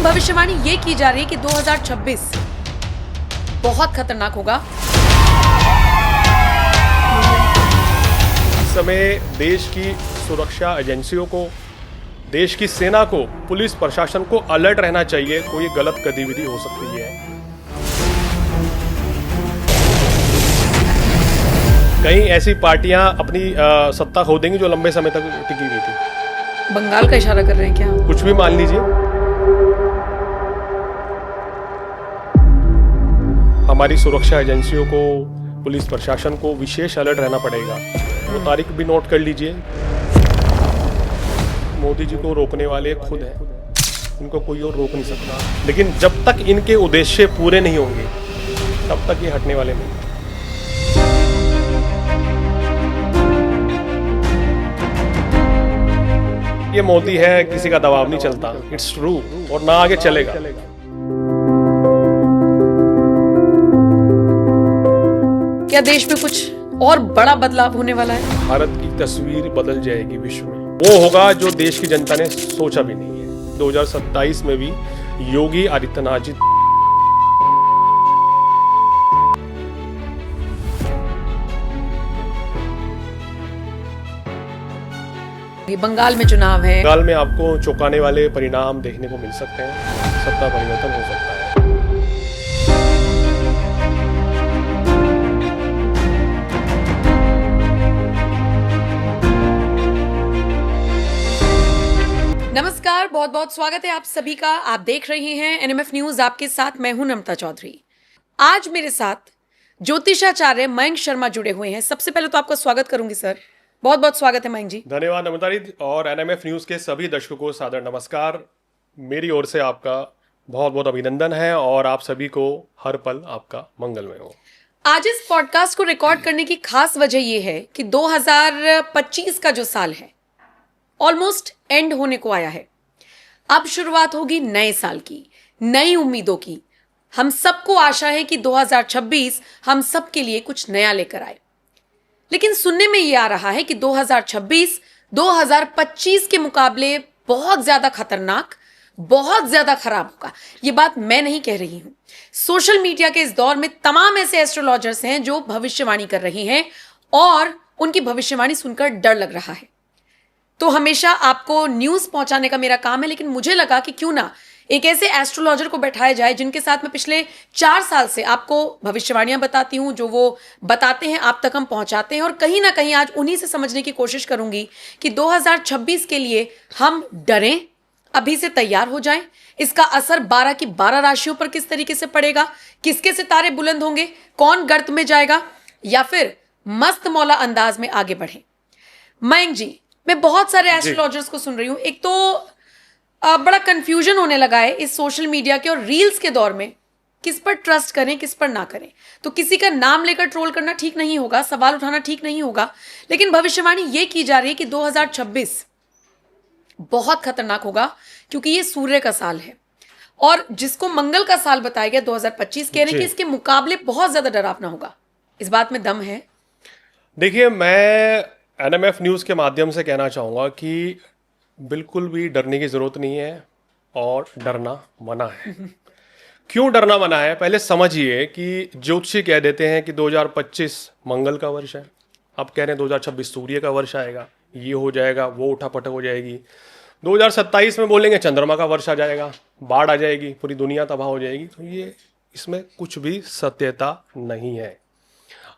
भविष्यवाणी ये की जा रही है कि 2026 बहुत खतरनाक होगा। इस समय देश की सुरक्षा एजेंसियों को, देश की सेना को, पुलिस प्रशासन को अलर्ट रहना चाहिए। कोई गलत गतिविधि हो सकती है। कहीं ऐसी पार्टियां अपनी सत्ता खो देंगी जो लंबे समय तक टिकी हुई थी। बंगाल का इशारा कर रहे हैं क्या? कुछ भी मान लीजिए। हमारी सुरक्षा एजेंसियों को, पुलिस प्रशासन को विशेष अलर्ट रहना पड़ेगा। वो तारीख भी नोट कर लीजिए। मोदी जी को रोकने वाले खुद हैं, इनको कोई और रोक नहीं सकता। लेकिन जब तक इनके उद्देश्य पूरे नहीं होंगे तब तक ये हटने वाले नहीं। ये मोदी है, किसी का दबाव नहीं चलता। इट्स ट्रू, और ना आगे चलेगा। क्या देश में कुछ और बड़ा बदलाव होने वाला है? भारत की तस्वीर बदल जाएगी विश्व में। वो होगा जो देश की जनता ने सोचा भी नहीं है। 2027 में भी योगी आदित्यनाथ जी बंगाल में चुनाव है। बंगाल में आपको चौंकाने वाले परिणाम देखने को मिल सकते हैं। सत्ता परिवर्तन हो सकता है। नमस्कार, बहुत बहुत स्वागत है आप सभी का। आप देख रहे हैं एनएमएफ न्यूज, आपके साथ मैं हूं नम्रता चौधरी। आज मेरे साथ ज्योतिषाचार्य मयंक शर्मा जुड़े हुए हैं। सबसे पहले तो आपका स्वागत करूंगी सर। बहुत बहुत स्वागत है मयंक जी। धन्यवाद नम्रता जी, और एनएमएफ न्यूज के सभी दर्शकों को सादर नमस्कार। मेरी ओर से आपका बहुत बहुत अभिनंदन है और आप सभी को हर पल आपका मंगलमय हो। आज इस पॉडकास्ट को रिकॉर्ड करने की खास वजह यह है कि 2025 का जो साल है ऑलमोस्ट एंड होने को आया है। अब शुरुआत होगी नए साल की, नई उम्मीदों की। हम सबको आशा है कि 2026 हम सबके लिए कुछ नया लेकर आए। लेकिन सुनने में यह आ रहा है कि 2026 2025 के मुकाबले बहुत ज्यादा खतरनाक, बहुत ज्यादा खराब होगा। यह बात मैं नहीं कह रही हूं। सोशल मीडिया के इस दौर में तमाम ऐसे एस्ट्रोलॉजर्स हैं जो भविष्यवाणी कर रही हैं और उनकी भविष्यवाणी सुनकर डर लग रहा है। तो हमेशा आपको न्यूज पहुंचाने का मेरा काम है, लेकिन मुझे लगा कि क्यों ना एक ऐसे एस्ट्रोलॉजर को बैठाया जाए जिनके साथ मैं पिछले 4 साल से आपको भविष्यवाणियां बताती हूं। जो वो बताते हैं आप तक हम पहुंचाते हैं, और कहीं ना कहीं आज उन्हीं से समझने की कोशिश करूंगी कि 2026 के लिए हम डरें, अभी से तैयार हो जाएं। इसका असर 12 की 12 राशियों पर किस तरीके से पड़ेगा, किसके सितारे बुलंद होंगे, कौन गर्त में जाएगा, या फिर मस्त मौला अंदाज में आगे बढ़े। मयंक जी, मैं बहुत सारे एस्ट्रोलॉजर्स को सुन रही हूं। एक तो बड़ा कंफ्यूजन होने लगा है इस सोशल मीडिया के और रील्स के दौर में, किस पर ट्रस्ट करें, किस पर ना करें। तो किसी का नाम लेकर ट्रोल करना ठीक नहीं होगा, सवाल उठाना ठीक नहीं होगा। लेकिन भविष्यवाणी ये की जा रही है कि 2026 बहुत खतरनाक होगा, क्योंकि ये सूर्य का साल है। और जिसको मंगल का साल बताया गया 2025, कह रहे हैं कि इसके मुकाबले बहुत ज्यादा डरावना होगा। इस बात में दम है? देखिए, मैं एनएमएफ न्यूज़ के माध्यम से कहना चाहूँगा कि बिल्कुल भी डरने की ज़रूरत नहीं है, और डरना मना है। क्यों डरना मना है, पहले समझिए कि ज्योतिषी कह देते हैं कि 2025 मंगल का वर्ष है। अब कह रहे हैं 2026 सूर्य का वर्ष आएगा, ये हो जाएगा, वो उठापटक हो जाएगी। 2027 में बोलेंगे चंद्रमा का वर्ष आ जाएगा, बाढ़ आ जाएगी, पूरी दुनिया तबाह हो जाएगी। तो ये इसमें कुछ भी सत्यता नहीं है।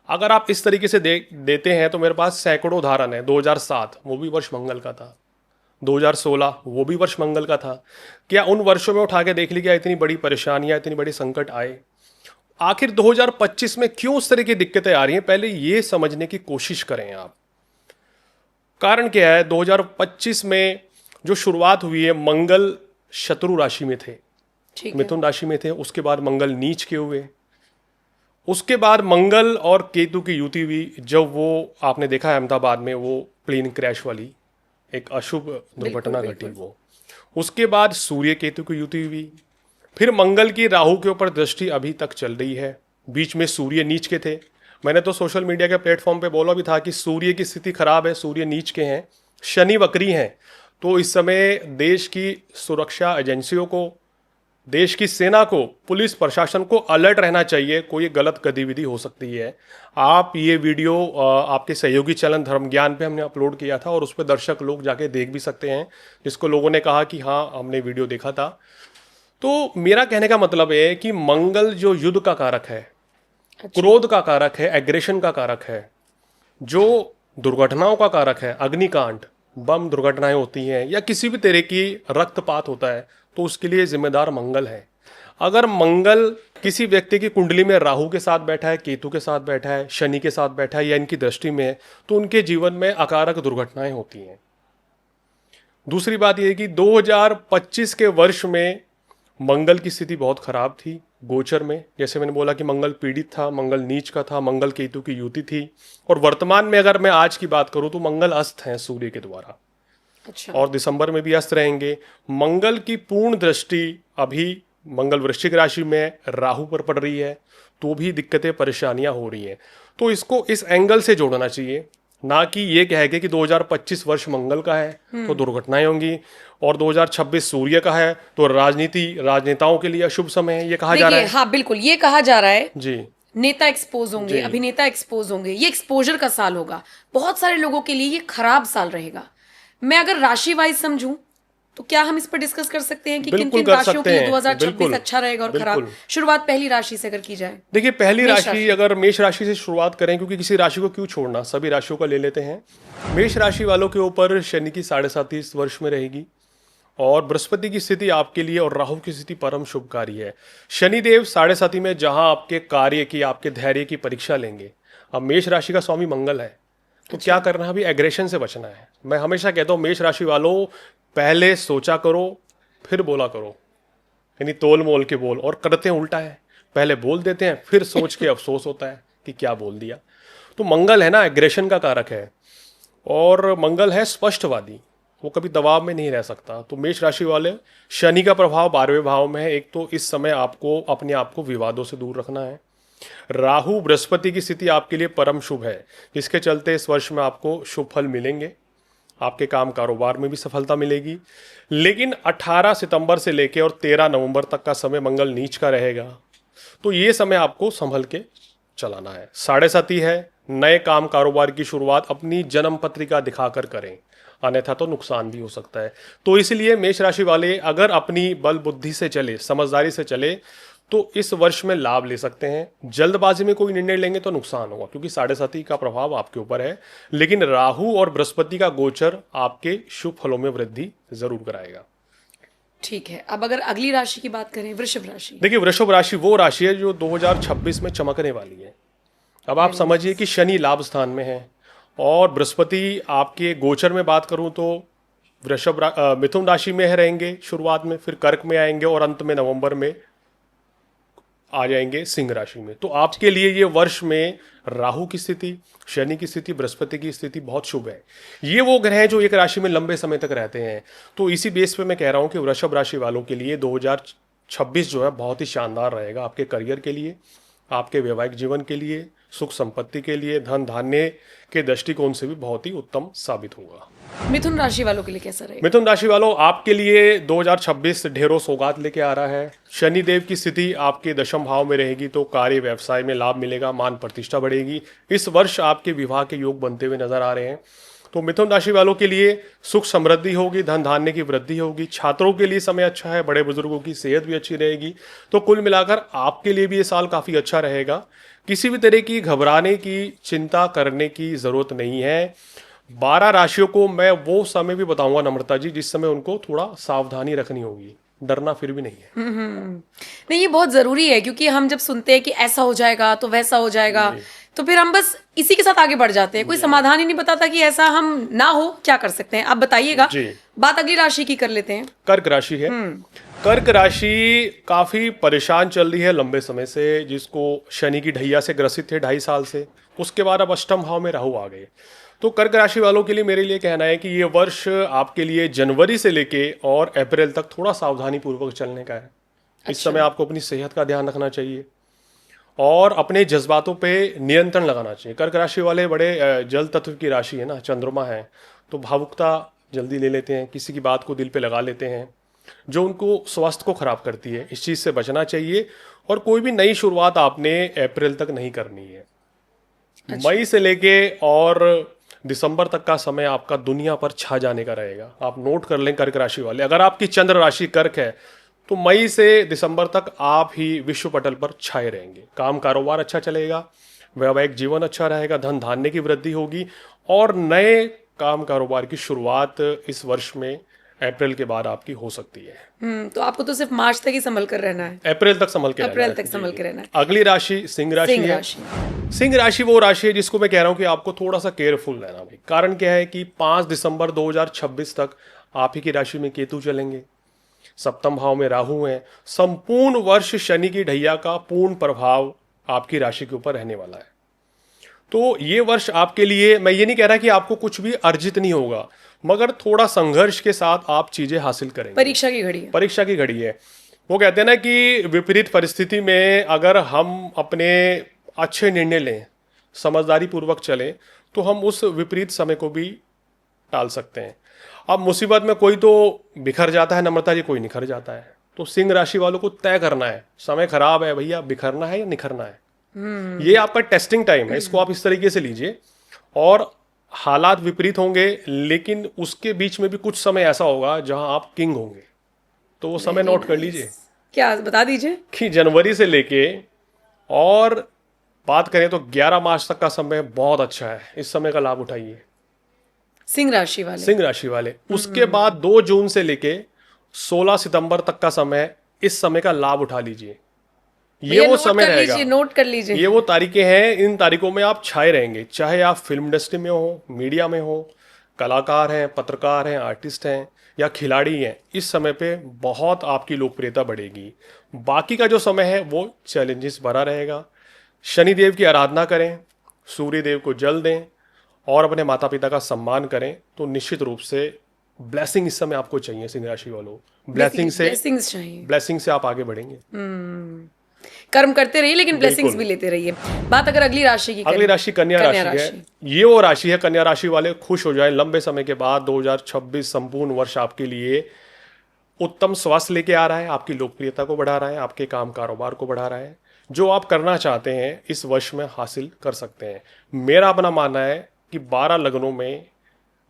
अगर आप इस तरीके से देते हैं तो मेरे पास सैकड़ों उदाहरण है। 2007 वो भी वर्ष मंगल का था, 2016 वो भी वर्ष मंगल का था। क्या उन वर्षों में उठा के देख ली क्या इतनी बड़ी परेशानियां, इतनी बड़ी संकट आए? आखिर 2025 में क्यों उस तरह की दिक्कतें आ रही हैं, पहले ये समझने की कोशिश करें आप। कारण क्या है? 2025 में जो शुरुआत हुई है, मंगल शत्रु राशि में थे, मिथुन राशि में थे। उसके बाद मंगल नीच के हुए। उसके बाद मंगल और केतु की युति हुई। जब वो आपने देखा है अहमदाबाद में वो प्लेन क्रैश वाली एक अशुभ दुर्घटना घटी वो। उसके बाद सूर्य केतु की युति हुई। फिर मंगल की राहु के ऊपर दृष्टि अभी तक चल रही है। बीच में सूर्य नीच के थे। मैंने तो सोशल मीडिया के प्लेटफॉर्म पे बोला भी था कि सूर्य की स्थिति खराब है, सूर्य नीच के हैं, शनि वक्री हैं। तो इस समय देश की सुरक्षा एजेंसियों को, देश की सेना को, पुलिस प्रशासन को अलर्ट रहना चाहिए, कोई गलत गतिविधि हो सकती है। आप ये वीडियो आपके सहयोगी चैनल धर्म ज्ञान पे हमने अपलोड किया था और उस पर दर्शक लोग जाके देख भी सकते हैं, जिसको लोगों ने कहा कि हाँ हमने वीडियो देखा था। तो मेरा कहने का मतलब है कि मंगल जो युद्ध का कारक है, क्रोध का कारक है, एग्रेशन का कारक है, जो दुर्घटनाओं का कारक है, अग्निकांड, बम दुर्घटनाएं होती हैं या किसी भी तरह की रक्तपात होता है, तो उसके लिए जिम्मेदार मंगल है। अगर मंगल किसी व्यक्ति की कुंडली में राहु के साथ बैठा है, केतु के साथ बैठा है, शनि के साथ बैठा है या इनकी दृष्टि में है, तो उनके जीवन में अकारक दुर्घटनाएं होती हैं। दूसरी बात यह है कि 2025 के वर्ष में मंगल की स्थिति बहुत खराब थी गोचर में। जैसे मैंने बोला कि मंगल पीड़ित था, मंगल नीच का था, मंगल केतु की युति थी। और वर्तमान में अगर मैं आज की बात करूं तो मंगल अस्त हैं सूर्य के द्वारा। अच्छा। और दिसंबर में भी अस्त रहेंगे। मंगल की पूर्ण दृष्टि अभी मंगल वृश्चिक राशि में राहु पर पड़ रही है, तो भी दिक्कतें परेशानियां हो रही हैं। तो इसको इस एंगल से जोड़ना चाहिए, ना कि ये कहेंगे कि 2025 वर्ष मंगल का है तो दुर्घटनाएं होंगी और 2026 सूर्य का है तो राजनेताओं के लिए अशुभ समय है, ये कहा जा रहा है। हाँ बिल्कुल, ये कहा जा रहा है जी, नेता एक्सपोज होंगे, अभिनेता एक्सपोज होंगे, ये एक्सपोजर का साल होगा। बहुत सारे लोगों के लिए ये खराब साल रहेगा। मैं अगर राशि वाइज समझूं तो क्या हम इस पर डिस्कस कर सकते हैं कि किन बिल्कुल किन कर राशियों सकते के लिए हैं, 2026 बिल्कुल, अच्छा रहेगा और खराब? बिल्कुल। शुरुआत पहली राशि से अगर की जाए। देखिए पहली मेष राशि, अगर मेष राशि से शुरुआत करें, क्योंकि किसी राशि को क्यों छोड़ना, सभी राशियों का ले लेते हैं। मेष राशि वालों के ऊपर शनि की 7.5 इस वर्ष में रहेगी और बृहस्पति की स्थिति आपके लिए और राहु की स्थिति परम शुभकारी है। शनिदेव 7.5 में जहां आपके कार्य की, आपके धैर्य की परीक्षा लेंगे। अब मेष राशि का स्वामी मंगल है, तो क्या करना है, अभी एग्रेशन से बचना है। मैं हमेशा कहता हूं मेष राशि वालों, पहले सोचा करो फिर बोला करो, यानी तोल मोल के बोल। और करते हैं उल्टा है, पहले बोल देते हैं फिर सोच के अफसोस होता है कि क्या बोल दिया। तो मंगल है ना, एग्रेशन का कारक है और मंगल है स्पष्टवादी, वो कभी दबाव में नहीं रह सकता। तो मेष राशि वाले, शनि का प्रभाव 12वें भाव में है। एक तो इस समय आपको अपने आप को विवादों से दूर रखना है। राहु बृहस्पति की स्थिति आपके लिए परम शुभ है, जिसके चलते इस वर्ष में आपको शुभ फल मिलेंगे, आपके काम कारोबार में भी सफलता मिलेगी। लेकिन 18 सितंबर से लेकर और 13 नवंबर तक का समय मंगल नीच का रहेगा, तो ये समय आपको संभल के चलाना है। 7.5 है, नए काम कारोबार की शुरुआत अपनी जन्म पत्रिका दिखाकर करें, अन्यथा तो नुकसान भी हो सकता है। तो इसलिए मेष राशि वाले अगर अपनी बल बुद्धि से चले, समझदारी से चले, तो इस वर्ष में लाभ ले सकते हैं। जल्दबाजी में कोई निर्णय लेंगे तो नुकसान होगा, क्योंकि 7.5 का प्रभाव आपके ऊपर है। लेकिन राहु और बृहस्पति का गोचर आपके शुभ फलों में वृद्धि जरूर कराएगा। ठीक है, अब अगर अगली राशि की बात करें, वृषभ राशि। देखिए वृषभ राशि वो राशि है जो 2026 में चमकने वाली है। अब आप समझिए कि शनि लाभ स्थान में है और बृहस्पति आपके गोचर में बात करूं तो मिथुन राशि में रहेंगे शुरुआत में, फिर कर्क में आएंगे और अंत में नवंबर में आ जाएंगे सिंह राशि में। तो आपके लिए ये वर्ष में राहु की स्थिति, शनि की स्थिति, बृहस्पति की स्थिति बहुत शुभ है। ये वो ग्रह हैं जो एक राशि में लंबे समय तक रहते हैं। तो इसी बेस पे मैं कह रहा हूं कि वृषभ राशि वालों के लिए 2026 जो है बहुत ही शानदार रहेगा, आपके करियर के लिए, आपके वैवाहिक जीवन के लिए, सुख संपत्ति के लिए, धन धान्य के दृष्टिकोण से भी बहुत ही उत्तम साबित होगा। मिथुन राशि वालों के लिए कैसा रहेगा? मिथुन राशि वालों, आपके लिए 2026 ढेरों सौगात लेके आ रहा है। शनि देव की स्थिति आपके दशम भाव में रहेगी, तो कार्य व्यवसाय में लाभ मिलेगा, मान प्रतिष्ठा बढ़ेगी। इस वर्ष आपके विवाह के योग बनते हुए नजर आ रहे हैं। तो मिथुन राशि वालों के लिए सुख समृद्धि होगी, धन धान्य की वृद्धि होगी। छात्रों के लिए समय अच्छा है, बड़े बुजुर्गों की सेहत भी अच्छी रहेगी। तो कुल मिलाकर आपके लिए भी ये साल काफी अच्छा रहेगा। किसी भी तरह की घबराने की, चिंता करने की जरूरत नहीं है। 12 राशियों को मैं वो समय भी बताऊंगा नम्रता जी, जिस समय उनको थोड़ा सावधानी रखनी होगी, डरना फिर भी नहीं है। नहीं, ये बहुत जरूरी है, क्योंकि हम जब सुनते हैं कि ऐसा हो जाएगा तो वैसा हो जाएगा, तो फिर हम बस इसी के साथ आगे बढ़ जाते हैं। कोई समाधान ही नहीं बताता कि ऐसा हम ना हो, क्या कर सकते हैं? आप बताइएगा। बात अगली राशि की कर लेते हैं। कर्क राशि है। कर्क राशि काफी परेशान चल रही है लंबे समय से, जिसको शनि की ढैया से ग्रसित थे 2.5 साल से। उसके बाद अब अष्टम भाव में राहु आ गए। तो कर्क राशि वालों के लिए मेरे लिए कहना है कि ये वर्ष आपके लिए जनवरी से लेके और अप्रैल तक थोड़ा सावधानी पूर्वक चलने का है। इस समय आपको अपनी सेहत का ध्यान रखना चाहिए और अपने जज्बातों पे नियंत्रण लगाना चाहिए। कर्क राशि वाले बड़े जल तत्व की राशि है ना, चंद्रमा है, तो भावुकता जल्दी ले लेते हैं, किसी की बात को दिल पे लगा लेते हैं। जो उनको स्वास्थ्य को खराब करती है। इस चीज़ से बचना चाहिए और कोई भी नई शुरुआत आपने अप्रैल तक नहीं करनी है। मई से लेके और दिसंबर तक का समय आपका दुनिया पर छा जाने का रहेगा। आप नोट कर लें कर्क राशि वाले, अगर आपकी चंद्र राशि कर्क है तो मई से दिसंबर तक आप ही विश्व पटल पर छाए रहेंगे। काम कारोबार अच्छा चलेगा, वैवाहिक जीवन अच्छा रहेगा, धन धान्य की वृद्धि होगी और नए काम कारोबार की शुरुआत इस वर्ष में अप्रैल के बाद आपकी हो सकती है। तो आपको तो सिर्फ मार्च तक ही संभल कर रहना है। अप्रैल तक संभल के अप्रैल रहना है। तक संभल के रहना है। अगली राशि सिंह राशि सिंह है। राशि। सिंह राशि वो राशि है जिसको मैं कह रहा हूं कि आपको थोड़ा सा केयरफुल रहना भाई। कारण क्या है कि 5 दिसंबर 2026 तक आप ही की राशि में केतु चलेंगे, सप्तम भाव में राहु है। संपूर्ण वर्ष शनि की ढैया का पूर्ण प्रभाव आपकी राशि के ऊपर रहने वाला है। तो ये वर्ष आपके लिए, मैं ये नहीं कह रहा कि आपको कुछ भी अर्जित नहीं होगा, मगर थोड़ा संघर्ष के साथ आप चीजें हासिल करेंगे। परीक्षा की घड़ी है। परीक्षा की घड़ी है। वो कहते हैं ना कि विपरीत परिस्थिति में अगर हम अपने अच्छे निर्णय लें, समझदारी पूर्वक चलें, तो हम उस विपरीत समय को भी टाल सकते हैं। अब मुसीबत में कोई तो बिखर जाता है नम्रता जी, कोई निखर जाता है। तो सिंह राशि वालों को तय करना है, समय खराब है भैया, बिखरना है या निखरना है। ये आपका टेस्टिंग टाइम है, इसको आप इस तरीके से लीजिए। और हालात विपरीत होंगे, लेकिन उसके बीच में भी कुछ समय ऐसा होगा जहां आप किंग होंगे। तो वो समय नोट कर लीजिए। क्या बता दीजिए कि जनवरी से लेके और बात करें तो 11 मार्च तक का समय बहुत अच्छा है। इस समय का लाभ उठाइए सिंह राशि वाले। सिंह राशि वाले। उसके बाद 2 जून से लेके 16 सितंबर तक का समय, इस समय का लाभ उठा लीजिए। ये वो समय रहेगा, नोट कर लीजिए। ये वो तारीखें हैं, इन तारीखों में आप छाए रहेंगे। चाहे आप फिल्म इंडस्ट्री में हो, मीडिया में हो, कलाकार हैं, पत्रकार हैं, आर्टिस्ट हैं या खिलाड़ी हैं, इस समय पे बहुत आपकी लोकप्रियता बढ़ेगी। बाकी का जो समय है वो चैलेंजेस भरा रहेगा। शनिदेव की आराधना करें, सूर्य देव को जल दें और अपने माता पिता का सम्मान करें, तो निश्चित रूप से ब्लेसिंग इस समय आपको चाहिए सिंह राशि वालों। ब्लेसिंग से आप आगे बढ़ेंगे। कर्म करते रहिए लेकिन ब्लेसिंग्स भी लेते रहिए। बात अगर अगली राशि की, अगली राशि कन्या राशि है। ये वो राशि है, कन्या राशि वाले खुश हो जाए लंबे समय के बाद। 2026 संपूर्ण वर्ष आपके लिए उत्तम स्वास्थ्य लेके आ रहा है, आपकी लोकप्रियता को बढ़ा रहा है, आपके काम कारोबार को बढ़ा रहा है। जो आप करना चाहते हैं इस वर्ष में हासिल कर सकते हैं। मेरा अपना मानना है कि 12 लग्नों में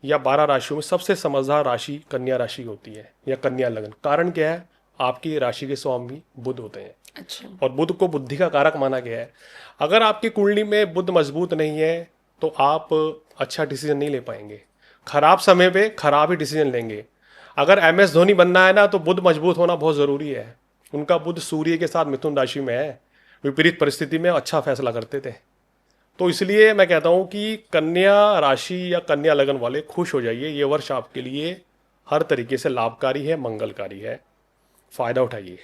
या 12 राशियों में सबसे समझदार राशि कन्या राशि होती है या कन्या लग्न। कारण क्या है, आपकी राशि के स्वामी बुध होते हैं। अच्छा। और बुध को बुद्धि का कारक माना गया है। अगर आपकी कुंडली में बुध मजबूत नहीं है तो आप अच्छा डिसीजन नहीं ले पाएंगे। खराब समय पे खराब ही डिसीजन लेंगे। अगर MS धोनी बनना है ना, तो बुध मजबूत होना बहुत जरूरी है। उनका बुध सूर्य के साथ मिथुन राशि में है, विपरीत परिस्थिति में अच्छा फैसला करते थे। तो इसलिए मैं कहता हूं कि कन्या राशि या कन्या लगन वाले खुश हो जाइए। ये वर्ष आपके लिए हर तरीके से लाभकारी है, मंगलकारी है। फायदा उठाइए।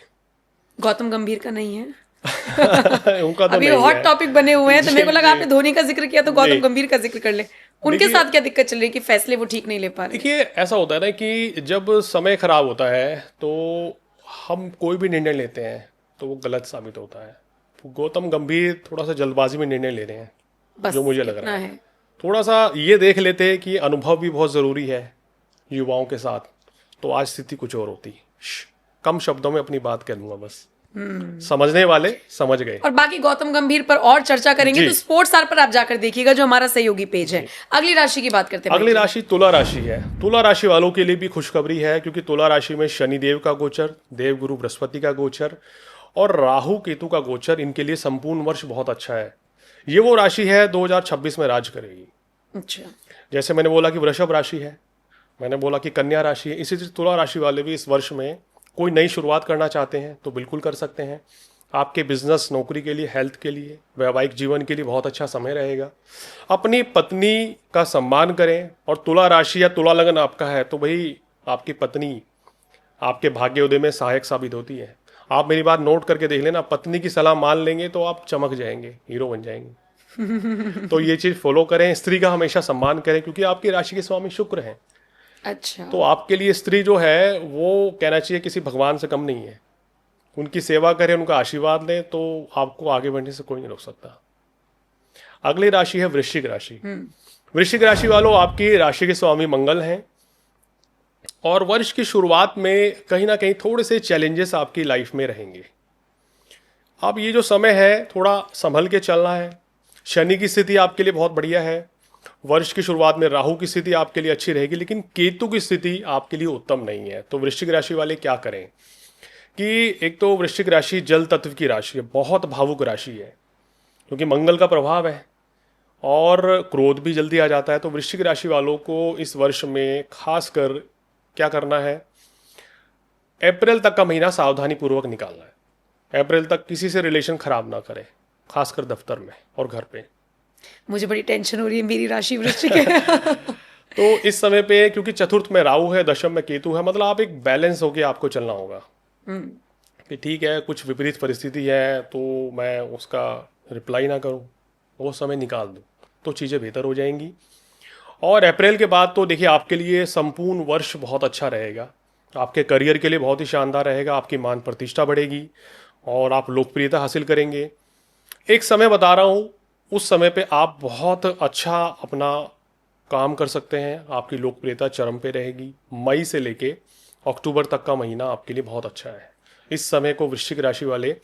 गौतम गंभीर का नहीं है उनका तो अभी हॉट टॉपिक बने हुए हैं, तो मेरे को लगा आपने धोनी का जिक्र किया तो गौतम गंभीर का जिक्र कर ले। उनके साथ क्या दिक्कत चल रही है कि फैसले वो ठीक नहीं ले पा रहे? देखिए, ऐसा होता है ना कि जब समय खराब होता है तो हम कोई भी निर्णय लेते हैं तो वो गलत साबित होता है। गौतम गंभीर थोड़ा सा जल्दबाजी में निर्णय ले रहे हैं, जो मुझे लग रहा है। थोड़ा सा ये देख लेते हैं कि अनुभव भी बहुत जरूरी है युवाओं के साथ, तो आज स्थिति कुछ और होती। कम शब्दों में अपनी बात कह दूंगा बस। समझने वाले समझ गए। और बाकी गौतम गंभीर पर और चर्चा करेंगे तो स्पोर्ट्स स्टार पर आप जाकर देखिएगा, जो हमारा सहयोगी पेज है। अगली राशि की बात करते हैं। अगली राशि तुला राशि है। तुला राशि वालों के लिए भी खुशखबरी है, क्योंकि तुला राशि में शनि देव का गोचर, देवगुरु बृहस्पति का गोचर और राहु केतु का गोचर, इनके लिए संपूर्ण वर्ष बहुत अच्छा है। ये वो राशि है 2026 में राज करेगी। अच्छा। जैसे मैंने बोला कि वृषभ राशि है, मैंने बोला कि कन्या राशि है, इसी तरह तुला राशि वाले भी इस वर्ष में कोई नई शुरुआत करना चाहते हैं तो बिल्कुल कर सकते हैं। आपके बिजनेस, नौकरी के लिए, हेल्थ के लिए, वैवाहिक जीवन के लिए बहुत अच्छा समय रहेगा। अपनी पत्नी का सम्मान करें। और तुला राशि या तुला लगन आपका है तो भाई आपकी पत्नी आपके भाग्योदय में सहायक साबित होती है। आप मेरी बात नोट करके देख लेना, पत्नी की सलाह मान लेंगे तो आप चमक जाएंगे, हीरो बन जाएंगे। तो ये चीज़ फॉलो करें। स्त्री का हमेशा सम्मान करें, क्योंकि आपकी राशि के स्वामी शुक्र हैं। अच्छा। तो आपके लिए स्त्री जो है वो कहना चाहिए किसी भगवान से कम नहीं है। उनकी सेवा करें, उनका आशीर्वाद लें, तो आपको आगे बढ़ने से कोई नहीं रोक सकता। अगली राशि है वृश्चिक राशि। वृश्चिक राशि वालों, आपकी राशि के स्वामी मंगल हैं और वर्ष की शुरुआत में कहीं ना कहीं थोड़े से चैलेंजेस आपकी लाइफ में रहेंगे। अब ये जो समय है थोड़ा संभल के चलना है। शनि की स्थिति आपके लिए बहुत बढ़िया है। वर्ष की शुरुआत में राहु की स्थिति आपके लिए अच्छी रहेगी, लेकिन केतु की स्थिति आपके लिए उत्तम नहीं है। तो वृश्चिक राशि वाले क्या करें कि एक तो वृश्चिक राशि जल तत्व की राशि है, बहुत भावुक राशि है क्योंकि मंगल का प्रभाव है और क्रोध भी जल्दी आ जाता है। तो वृश्चिक राशि वालों को इस वर्ष में खासकर क्या करना है, अप्रैल तक का महीना सावधानी पूर्वक निकालना है। अप्रैल तक किसी से रिलेशन खराब ना करें, खासकर दफ्तर में और घर पे। मुझे बड़ी टेंशन हो रही है, मेरी राशि वृश्चिक है। तो इस समय पे क्योंकि चतुर्थ में राहु है, दशम में केतु है, मतलब आप एक बैलेंस होके आपको चलना होगा कि ठीक है कुछ विपरीत परिस्थिति है तो मैं उसका रिप्लाई ना करूं, वो समय निकाल दूं, तो चीज़ें बेहतर हो जाएंगी। और अप्रैल के बाद तो देखिए आपके लिए संपूर्ण वर्ष बहुत अच्छा रहेगा। आपके करियर के लिए बहुत ही शानदार रहेगा। आपकी मान प्रतिष्ठा बढ़ेगी और आप लोकप्रियता हासिल करेंगे। एक समय बता रहा हूँ, उस समय पे आप बहुत अच्छा अपना काम कर सकते हैं। आपकी लोकप्रियता चरम पे रहेगी। मई से लेके अक्टूबर तक का महीना आपके लिए बहुत अच्छा है। इस समय को वृश्चिक राशि वाले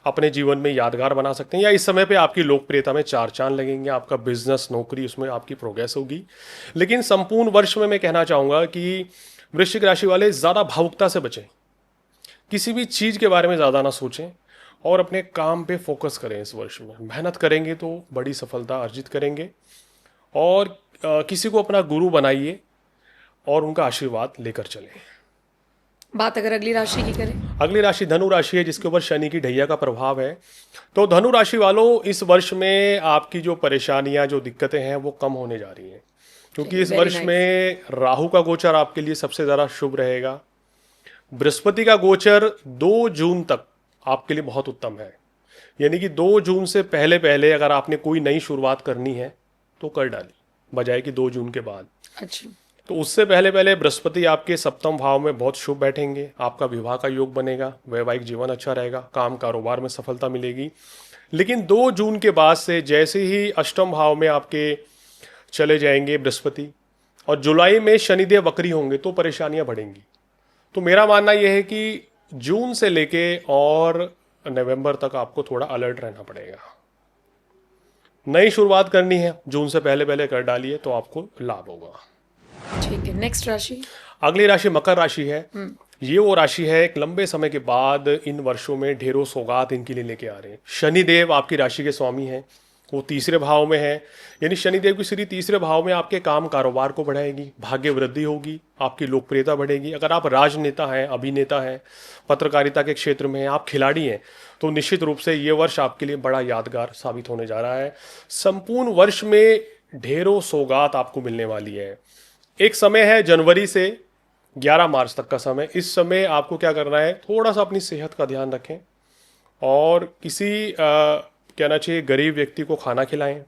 अपने जीवन में यादगार बना सकते हैं, या इस समय पे आपकी लोकप्रियता में चार चांद लगेंगे। आपका बिजनेस, नौकरी, उसमें आपकी प्रोग्रेस होगी। लेकिन संपूर्ण वर्ष में मैं कहना चाहूँगा कि वृश्चिक राशि वाले ज़्यादा भावुकता से बचें, किसी भी चीज़ के बारे में ज़्यादा ना सोचें और अपने काम पे फोकस करें। इस वर्ष में मेहनत करेंगे तो बड़ी सफलता अर्जित करेंगे। और किसी को अपना गुरु बनाइए और उनका आशीर्वाद लेकर चलें। बात अगर अगली राशि की करें, अगली राशि धनु राशि है, जिसके ऊपर शनि की ढैया का प्रभाव है। तो धनु राशि वालों, इस वर्ष में आपकी जो परेशानियां, जो दिक्कतें हैं, वो कम होने जा रही हैं क्योंकि इस Very वर्ष nice. में राहु का गोचर आपके लिए सबसे ज़्यादा शुभ रहेगा। बृहस्पति का गोचर 2 जून तक आपके लिए बहुत उत्तम है, यानी कि 2 जून से पहले पहले अगर आपने कोई नई शुरुआत करनी है तो कर डाली, बजाय कि 2 जून के बाद। अच्छा, तो उससे पहले पहले बृहस्पति आपके सप्तम भाव में बहुत शुभ बैठेंगे। आपका विवाह का योग बनेगा, वैवाहिक जीवन अच्छा रहेगा, काम कारोबार में सफलता मिलेगी। लेकिन 2 जून के बाद से जैसे ही अष्टम भाव में आपके चले जाएंगे बृहस्पति और जुलाई में शनिदेव वक्री होंगे तो परेशानियां बढ़ेंगी। तो मेरा मानना यह है कि जून से लेके और नवंबर तक आपको थोड़ा अलर्ट रहना पड़ेगा। नई शुरुआत करनी है, जून से पहले पहले कर डालिए तो आपको लाभ होगा। ठीक है। नेक्स्ट राशि, अगली राशि मकर राशि है। ये वो राशि है एक लंबे समय के बाद इन वर्षों में ढेरों सौगात इनके लिए लेके आ रहे हैं। शनिदेव आपकी राशि के स्वामी हैं, वो तीसरे भाव में है, यानी शनिदेव की स्थिति तीसरे भाव में आपके काम कारोबार को बढ़ाएगी, भाग्य वृद्धि होगी, आपकी लोकप्रियता बढ़ेगी। अगर आप राजनेता हैं, अभिनेता हैं, पत्रकारिता के क्षेत्र में हैं, आप खिलाड़ी हैं, तो निश्चित रूप से ये वर्ष आपके लिए बड़ा यादगार साबित होने जा रहा है। संपूर्ण वर्ष में ढेरों सौगात आपको मिलने वाली है। एक समय है जनवरी से 11 मार्च तक का समय। इस समय आपको क्या करना है, थोड़ा सा अपनी सेहत का ध्यान रखें और किसी कहना चाहिए गरीब व्यक्ति को खाना खिलाएं,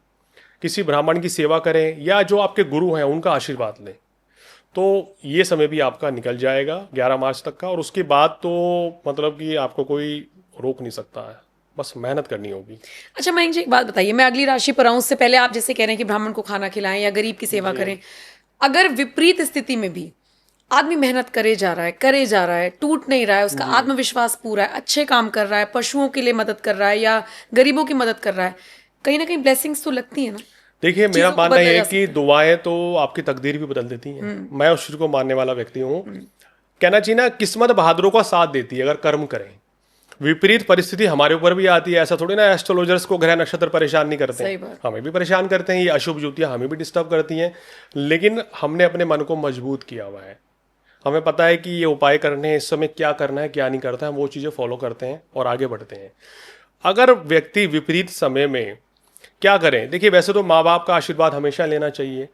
किसी ब्राह्मण की सेवा करें, या जो आपके गुरु हैं उनका आशीर्वाद लें। तो ये समय भी आपका निकल जाएगा 11 मार्च तक का, और उसके बाद तो मतलब कि आपको कोई रोक नहीं सकता है, बस मेहनत करनी होगी। अच्छा मयंक जी, एक बात बताइए, मैं अगली राशि पर आऊँ उससे पहले आप जैसे कह रहे हैं कि ब्राह्मण को खाना खिलाएं या गरीब की सेवा करें, अगर विपरीत स्थिति में भी आदमी मेहनत करे जा रहा है, टूट नहीं रहा है, उसका आत्मविश्वास पूरा है, अच्छे काम कर रहा है, पशुओं के लिए मदद कर रहा है या गरीबों की मदद कर रहा है, कहीं ना कहीं ब्लेसिंग्स तो लगती है ना। देखिए मेरा चीज़ों को मानना बदला है जा कि दुआएं तो आपकी तकदीर भी बदल देती हैं। मैं उस चीज को मानने वाला व्यक्ति हूँ। कहना चाहिए ना, किस्मत बहादुरों का साथ देती है अगर कर्म करें। विपरीत परिस्थिति हमारे ऊपर भी आती है, ऐसा थोड़ी ना एस्ट्रोलॉजर्स को ग्रह नक्षत्र परेशान नहीं करते सही हैं, बात। हमें भी परेशान करते हैं, ये अशुभ युतियां हमें भी डिस्टर्ब करती हैं। लेकिन हमने अपने मन को मजबूत किया हुआ है, हमें पता है कि ये उपाय करने हैं, इस समय क्या करना है क्या नहीं करता है, हम वो चीज़ें फॉलो करते हैं और आगे बढ़ते हैं। अगर व्यक्ति विपरीत समय में क्या करें, देखिए वैसे तो माँ बाप का आशीर्वाद हमेशा लेना चाहिए,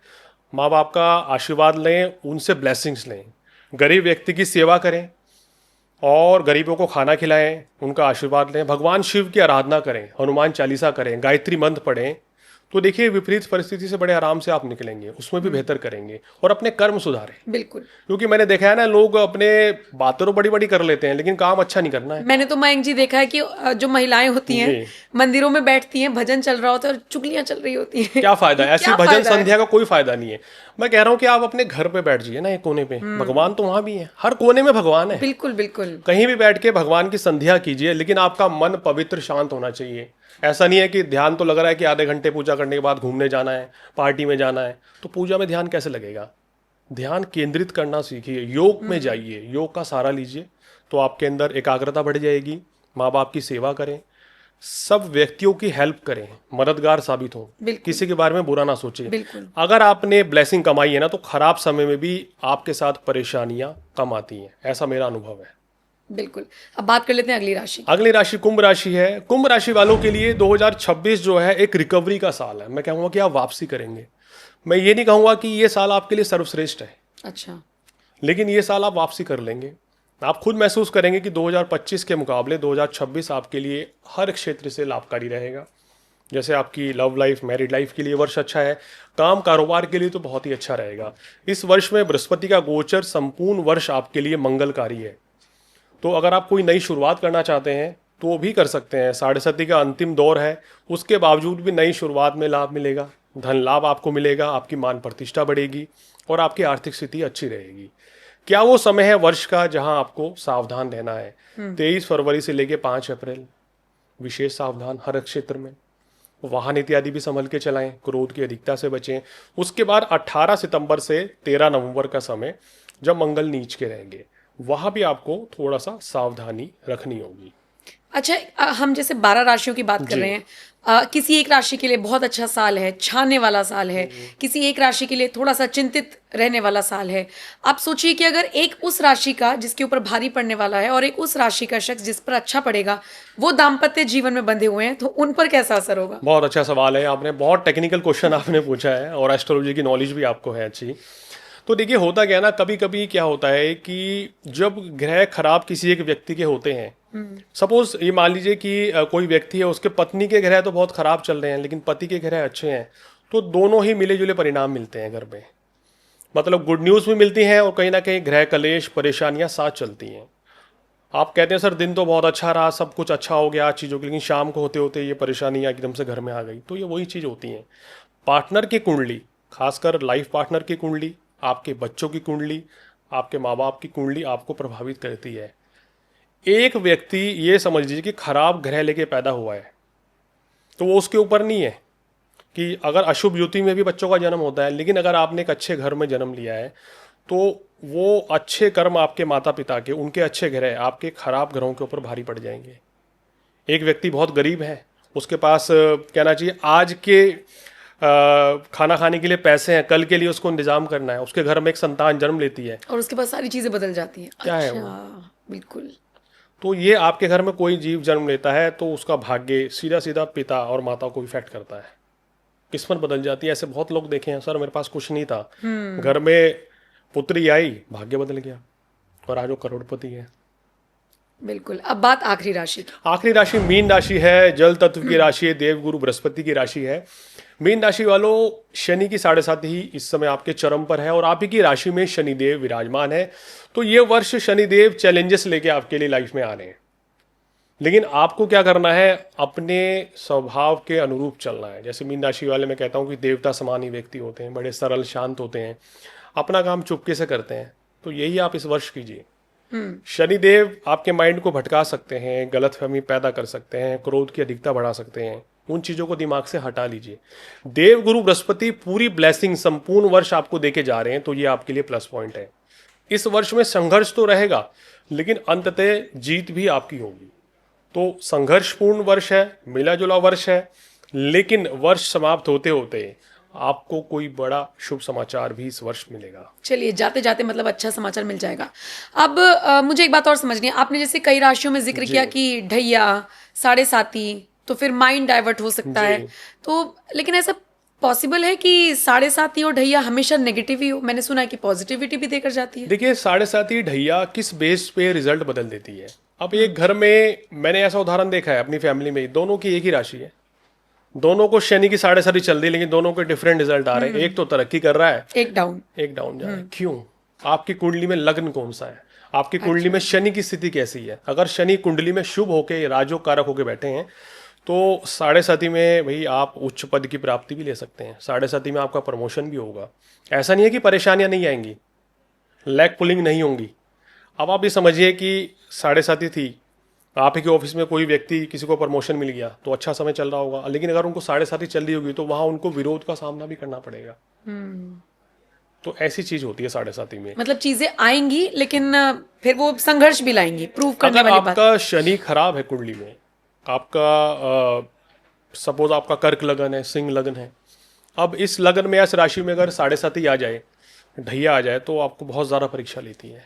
माँ बाप का आशीर्वाद लें, उनसे ब्लेसिंग्स लें, गरीब व्यक्ति की सेवा करें और गरीबों को खाना खिलाएं, उनका आशीर्वाद लें, भगवान शिव की आराधना करें, हनुमान चालीसा करें, गायत्री मंत्र पढ़ें, तो देखिए विपरीत परिस्थिति से बड़े आराम से आप निकलेंगे, उसमें भी बेहतर करेंगे और अपने कर्म सुधारें। बिल्कुल। क्योंकि मैंने देखा है ना, लोग अपने बातें तो बड़ी बड़ी कर लेते हैं लेकिन काम अच्छा नहीं करना है। मैंने तो मयंक जी देखा है कि जो महिलाएं होती हैं जी। मंदिरों में बैठती हैं, भजन चल रहा होता है और चुगलियां चल रही होती हैं। क्या फायदा है? ऐसी क्या भजन फायदा है? संध्या का कोई फायदा नहीं है। मैं कह रहा हूँ कि आप अपने घर पे बैठ जाइए ना, एक कोने पे, भगवान तो वहां भी है, हर कोने में भगवान है। बिल्कुल बिल्कुल। कहीं भी बैठ के भगवान की संध्या कीजिए, लेकिन आपका मन पवित्र शांत होना चाहिए। ऐसा नहीं है कि ध्यान तो लग रहा है कि आधे घंटे पूजा करने के बाद घूमने जाना है, पार्टी में जाना है, तो पूजा में ध्यान कैसे लगेगा? ध्यान केंद्रित करना सीखिए, योग में जाइए, योग का सहारा लीजिए, तो आपके अंदर एकाग्रता बढ़ जाएगी। माँ बाप की सेवा करें, सब व्यक्तियों की हेल्प करें, मददगार साबित हो, बिल्कुल। किसी के बारे में बुरा ना सोचें। बिल्कुल। अगर आपने ब्लेसिंग कमाई है ना, तो खराब समय में भी आपके साथ परेशानियां कम आती हैं, ऐसा मेरा अनुभव है। बिल्कुल। अब बात कर लेते हैं अगली राशि। अगली राशि कुंभ राशि है। कुंभ राशि वालों के लिए 2026 जो है एक रिकवरी का साल है। मैं कहूँगा कि आप वापसी करेंगे। मैं ये नहीं कहूँगा कि ये साल आपके लिए सर्वश्रेष्ठ है, अच्छा। लेकिन ये साल आप वापसी कर लेंगे। आप खुद महसूस करेंगे कि 2025 के मुकाबले 2026 आपके लिए हर क्षेत्र से लाभकारी रहेगा। जैसे आपकी लव लाइफ, मैरिड लाइफ के लिए वर्ष अच्छा है, काम कारोबार के लिए तो बहुत ही अच्छा रहेगा। इस वर्ष में बृहस्पति का गोचर संपूर्ण वर्ष आपके लिए मंगलकारी है। तो अगर आप कोई नई शुरुआत करना चाहते हैं तो वो भी कर सकते हैं। साढ़े सती का अंतिम दौर है, उसके बावजूद भी नई शुरुआत में लाभ मिलेगा, धन लाभ आपको मिलेगा, आपकी मान प्रतिष्ठा बढ़ेगी और आपकी आर्थिक स्थिति अच्छी रहेगी। क्या वो समय है वर्ष का जहां आपको सावधान रहना है? 23 फरवरी से लेके 5 अप्रैल विशेष सावधान हर क्षेत्र में। वाहन इत्यादि भी संभल के चलाएं, क्रोध की अधिकता से बचें। उसके बाद 18 सितंबर से 13 नवंबर का समय जब मंगल नीच के रहेंगे, वहां भी आपको थोड़ा सा सावधानी रखनी होगी। अच्छा, हम जैसे 12 राशियों की बात कर रहे हैं, किसी एक राशि के लिए बहुत अच्छा साल है, छाने वाला साल है, किसी एक राशि के लिए थोड़ा सा चिंतित रहने वाला साल है। आप सोचिए कि अगर एक उस राशि का जिसके ऊपर भारी पड़ने वाला है और एक उस राशि का शख्स जिस पर अच्छा पड़ेगा, वो दाम्पत्य जीवन में बंधे हुए हैं, तो उन पर कैसा असर होगा? बहुत अच्छा सवाल है, आपने बहुत टेक्निकल क्वेश्चन आपने पूछा है और एस्ट्रोलॉजी की नॉलेज भी आपको है अच्छी। तो देखिए होता क्या है ना, कभी कभी क्या होता है कि जब ग्रह खराब किसी एक व्यक्ति के होते हैं, सपोज ये मान लीजिए कि कोई व्यक्ति है, उसके पत्नी के ग्रह तो बहुत खराब चल रहे हैं लेकिन पति के ग्रह अच्छे हैं, तो दोनों ही मिले जुले परिणाम मिलते हैं घर में। मतलब गुड न्यूज़ भी मिलती हैं और कहीं ना कहीं ग्रह कलेश परेशानियां साथ चलती हैं। आप कहते हैं सर दिन तो बहुत अच्छा रहा, सब कुछ अच्छा हो गया चीज़ों की, लेकिन शाम को होते होते ये परेशानियां एकदम से घर में आ गई। तो ये वही चीज़ होती हैं। पार्टनर की कुंडली, खासकर लाइफ पार्टनर की कुंडली, आपके बच्चों की कुंडली, आपके माँ बाप की कुंडली आपको प्रभावित करती है। एक व्यक्ति ये समझ लीजिए कि खराब ग्रह लेके पैदा हुआ है, तो वो उसके ऊपर नहीं है कि अगर अशुभ युति में भी बच्चों का जन्म होता है, लेकिन अगर आपने एक अच्छे घर में जन्म लिया है तो वो अच्छे कर्म आपके माता पिता के, उनके अच्छे ग्रह आपके खराब ग्रहों के ऊपर भारी पड़ जाएंगे। एक व्यक्ति बहुत गरीब है, उसके पास कहना चाहिए आज के खाना खाने के लिए पैसे हैं, कल के लिए उसको इंतजाम करना है, उसके घर में एक संतान जन्म लेती है और उसके बाद सारी चीजें बदल जाती हैं। क्या है अच्छा, बिल्कुल। तो ये आपके घर में कोई जीव जन्म लेता है तो उसका भाग्य सीधा सीधा पिता और माता को इफेक्ट करता है, किस्मत बदल जाती है। ऐसे बहुत लोग देखे हैं, सर मेरे पास कुछ नहीं था, घर में पुत्री आई, भाग्य बदल गया और आज वो करोड़पति है। बिल्कुल। अब बात आखिरी राशि की। आखिरी राशि मीन राशि है, जल तत्व की राशि है, देवगुरु बृहस्पति की राशि है। मीन राशि वालों, शनि की 7.5 ही इस समय आपके चरम पर है और आप ही की राशि में शनिदेव विराजमान है। तो ये वर्ष शनिदेव चैलेंजेस लेके आपके लिए लाइफ में आ रहे हैं, लेकिन आपको क्या करना है, अपने स्वभाव के अनुरूप चलना है। जैसे मीन राशि वाले मैं कहता हूँ कि देवता समान ही व्यक्ति होते हैं, बड़े सरल शांत होते हैं, अपना काम चुपके से करते हैं। तो यही आप इस वर्ष कीजिए। शनिदेव आपके माइंड को भटका सकते हैं, गलतफहमी पैदा कर सकते हैं, क्रोध की अधिकता बढ़ा सकते हैं, उन चीज़ों को दिमाग से हटा लीजिए। देवगुरु बृहस्पति पूरी ब्लेसिंग संपूर्ण वर्ष आपको देके जा रहे हैं, तो ये आपके लिए प्लस पॉइंट है। इस वर्ष में संघर्ष तो रहेगा, लेकिन अंततः जीत भी आपकी होगी। तो संघर्षपूर्ण वर्ष है, मिला जुला वर्ष है, लेकिन वर्ष समाप्त होते होते आपको कोई बड़ा शुभ समाचार भी इस वर्ष मिलेगा। चलिए, जाते जाते मतलब अच्छा समाचार मिल जाएगा। अब मुझे एक बात और समझनी है। आपने जैसे कई राशियों में जिक्र किया कि ढैया, साढ़े साती, तो फिर माइंड डाइवर्ट हो सकता है। तो लेकिन ऐसा पॉसिबल है कि साढ़े साती और ढैया हमेशा नेगेटिव ही हो? मैंने सुना है कि पॉजिटिविटी भी देकर जाती है। देखिए, साढ़े साती ढैया किस बेस पे रिजल्ट बदल देती है। अब एक घर में मैंने ऐसा उदाहरण देखा है अपनी फैमिली में, दोनों की एक ही राशि है, दोनों को शनि की 7.5 चल रही है, लेकिन दोनों के डिफरेंट रिजल्ट आ रहे हैं। एक तो तरक्की कर रहा है, एक डाउन। एक डाउन जा रहा है। क्यों? आपकी कुंडली में लग्न कौन सा है, आपकी कुंडली में शनि की स्थिति कैसी है? अगर शनि कुंडली में शुभ होके राजयोग कारक होके बैठे हैं तो 7.5 में भाई आप उच्च पद की प्राप्ति भी ले सकते हैं। 7.5 में आपका प्रमोशन भी होगा। ऐसा नहीं है कि परेशानियां नहीं आएंगी, लैग पुलिंग नहीं होंगी। अब आप ये समझिए कि 7.5 थी, आप ही के ऑफिस में कोई व्यक्ति, किसी को प्रमोशन मिल गया तो अच्छा समय चल रहा होगा, लेकिन अगर उनको 7.5 चल रही होगी तो वहां उनको विरोध का सामना भी करना पड़ेगा। तो ऐसी चीज होती है 7.5 में। मतलब चीजें आएंगी लेकिन फिर वो संघर्ष भी लाएंगी, प्रूव करने अगर वाली बात। आपका शनि खराब है कुंडली में, आपका सपोज आपका कर्क लगन है, सिंह लगन है, अब इस लगन में या इस राशि में अगर 7.5 आ जाए, ढैया आ जाए, तो आपको बहुत ज़्यादा परीक्षा लेती है।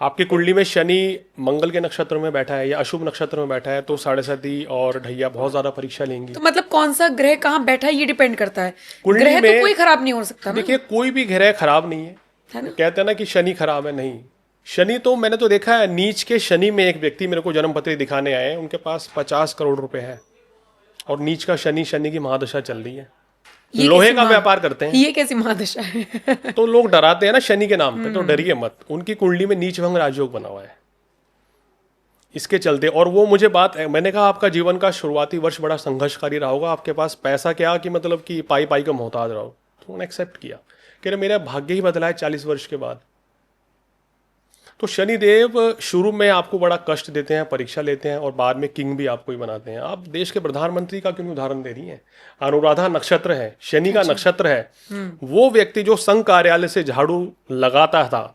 आपकी कुंडली में शनि मंगल के नक्षत्र में बैठा है या अशुभ नक्षत्र में बैठा है तो 7.5 और ढैया बहुत ज़्यादा परीक्षा लेंगी। तो मतलब कौन सा ग्रह कहाँ बैठा है ये डिपेंड करता है। कुंडली ग्रह तो में कोई खराब नहीं हो सकता ना। देखिए, कोई भी ग्रह खराब नहीं है। है ना? कहते हैं ना कि शनि खराब है, नहीं। शनि तो मैंने तो देखा है, नीच के शनि में एक व्यक्ति मेरे को जन्म पत्री दिखाने आए, उनके पास 50 करोड़ रुपए है और नीच का शनि, शनि की महादशा चल रही है, ये लोहे कैसी का व्यापार करते हैं। ये कैसी महादशा है? तो लोग डराते हैं ना शनि के नाम पे, तो डरिए मत। उनकी कुंडली में नीच भंग राजयोग बना हुआ है इसके चलते। और वो मुझे बात, मैंने कहा आपका जीवन का शुरुआती वर्ष बड़ा संघर्षकारी रहा होगा, आपके पास पैसा क्या कि मतलब कि पाई पाई का मोहताज रहो। तो उन्होंने एक्सेप्ट किया कि मेरा भाग्य ही बदला है 40 वर्ष के बाद। तो शनिदेव शुरू में आपको बड़ा कष्ट देते हैं, परीक्षा लेते हैं, और बाद में किंग भी आपको ही बनाते हैं। आप देश के प्रधानमंत्री का क्यों उदाहरण दे रही हैं? अनुराधा नक्षत्र है, शनि का नक्षत्र है। वो व्यक्ति जो संघ कार्यालय से झाड़ू लगाता था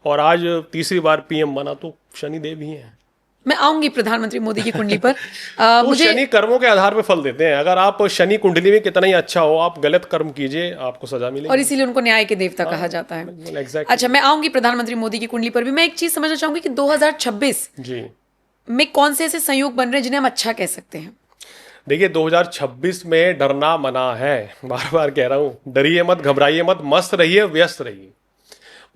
और आज तीसरी बार पीएम बना, तो शनिदेव ही है। मैं आऊंगी प्रधानमंत्री मोदी की कुंडली पर। तो मुझे शनि कर्मों के आधार पर फल देते हैं। अगर आप शनि कुंडली में कितना ही अच्छा हो, आप गलत कर्म कीजिए, आपको सजा मिलेगी। और इसीलिए उनको न्याय के देवता कहा जाता है। एग्जैक्टली। अच्छा, मैं आऊंगी प्रधानमंत्री मोदी की कुंडली पर भी। मैं एक चीज समझना चाहूंगी कि 2026 जी में कौन से ऐसे संयोग बन रहे हैं जिन्हें हम अच्छा कह सकते हैं? देखिए, 2026 में डरना मना है। बार बार कह रहा हूं, डरिए मत, घबराइए मत, मस्त रहिए, व्यस्त रहिए।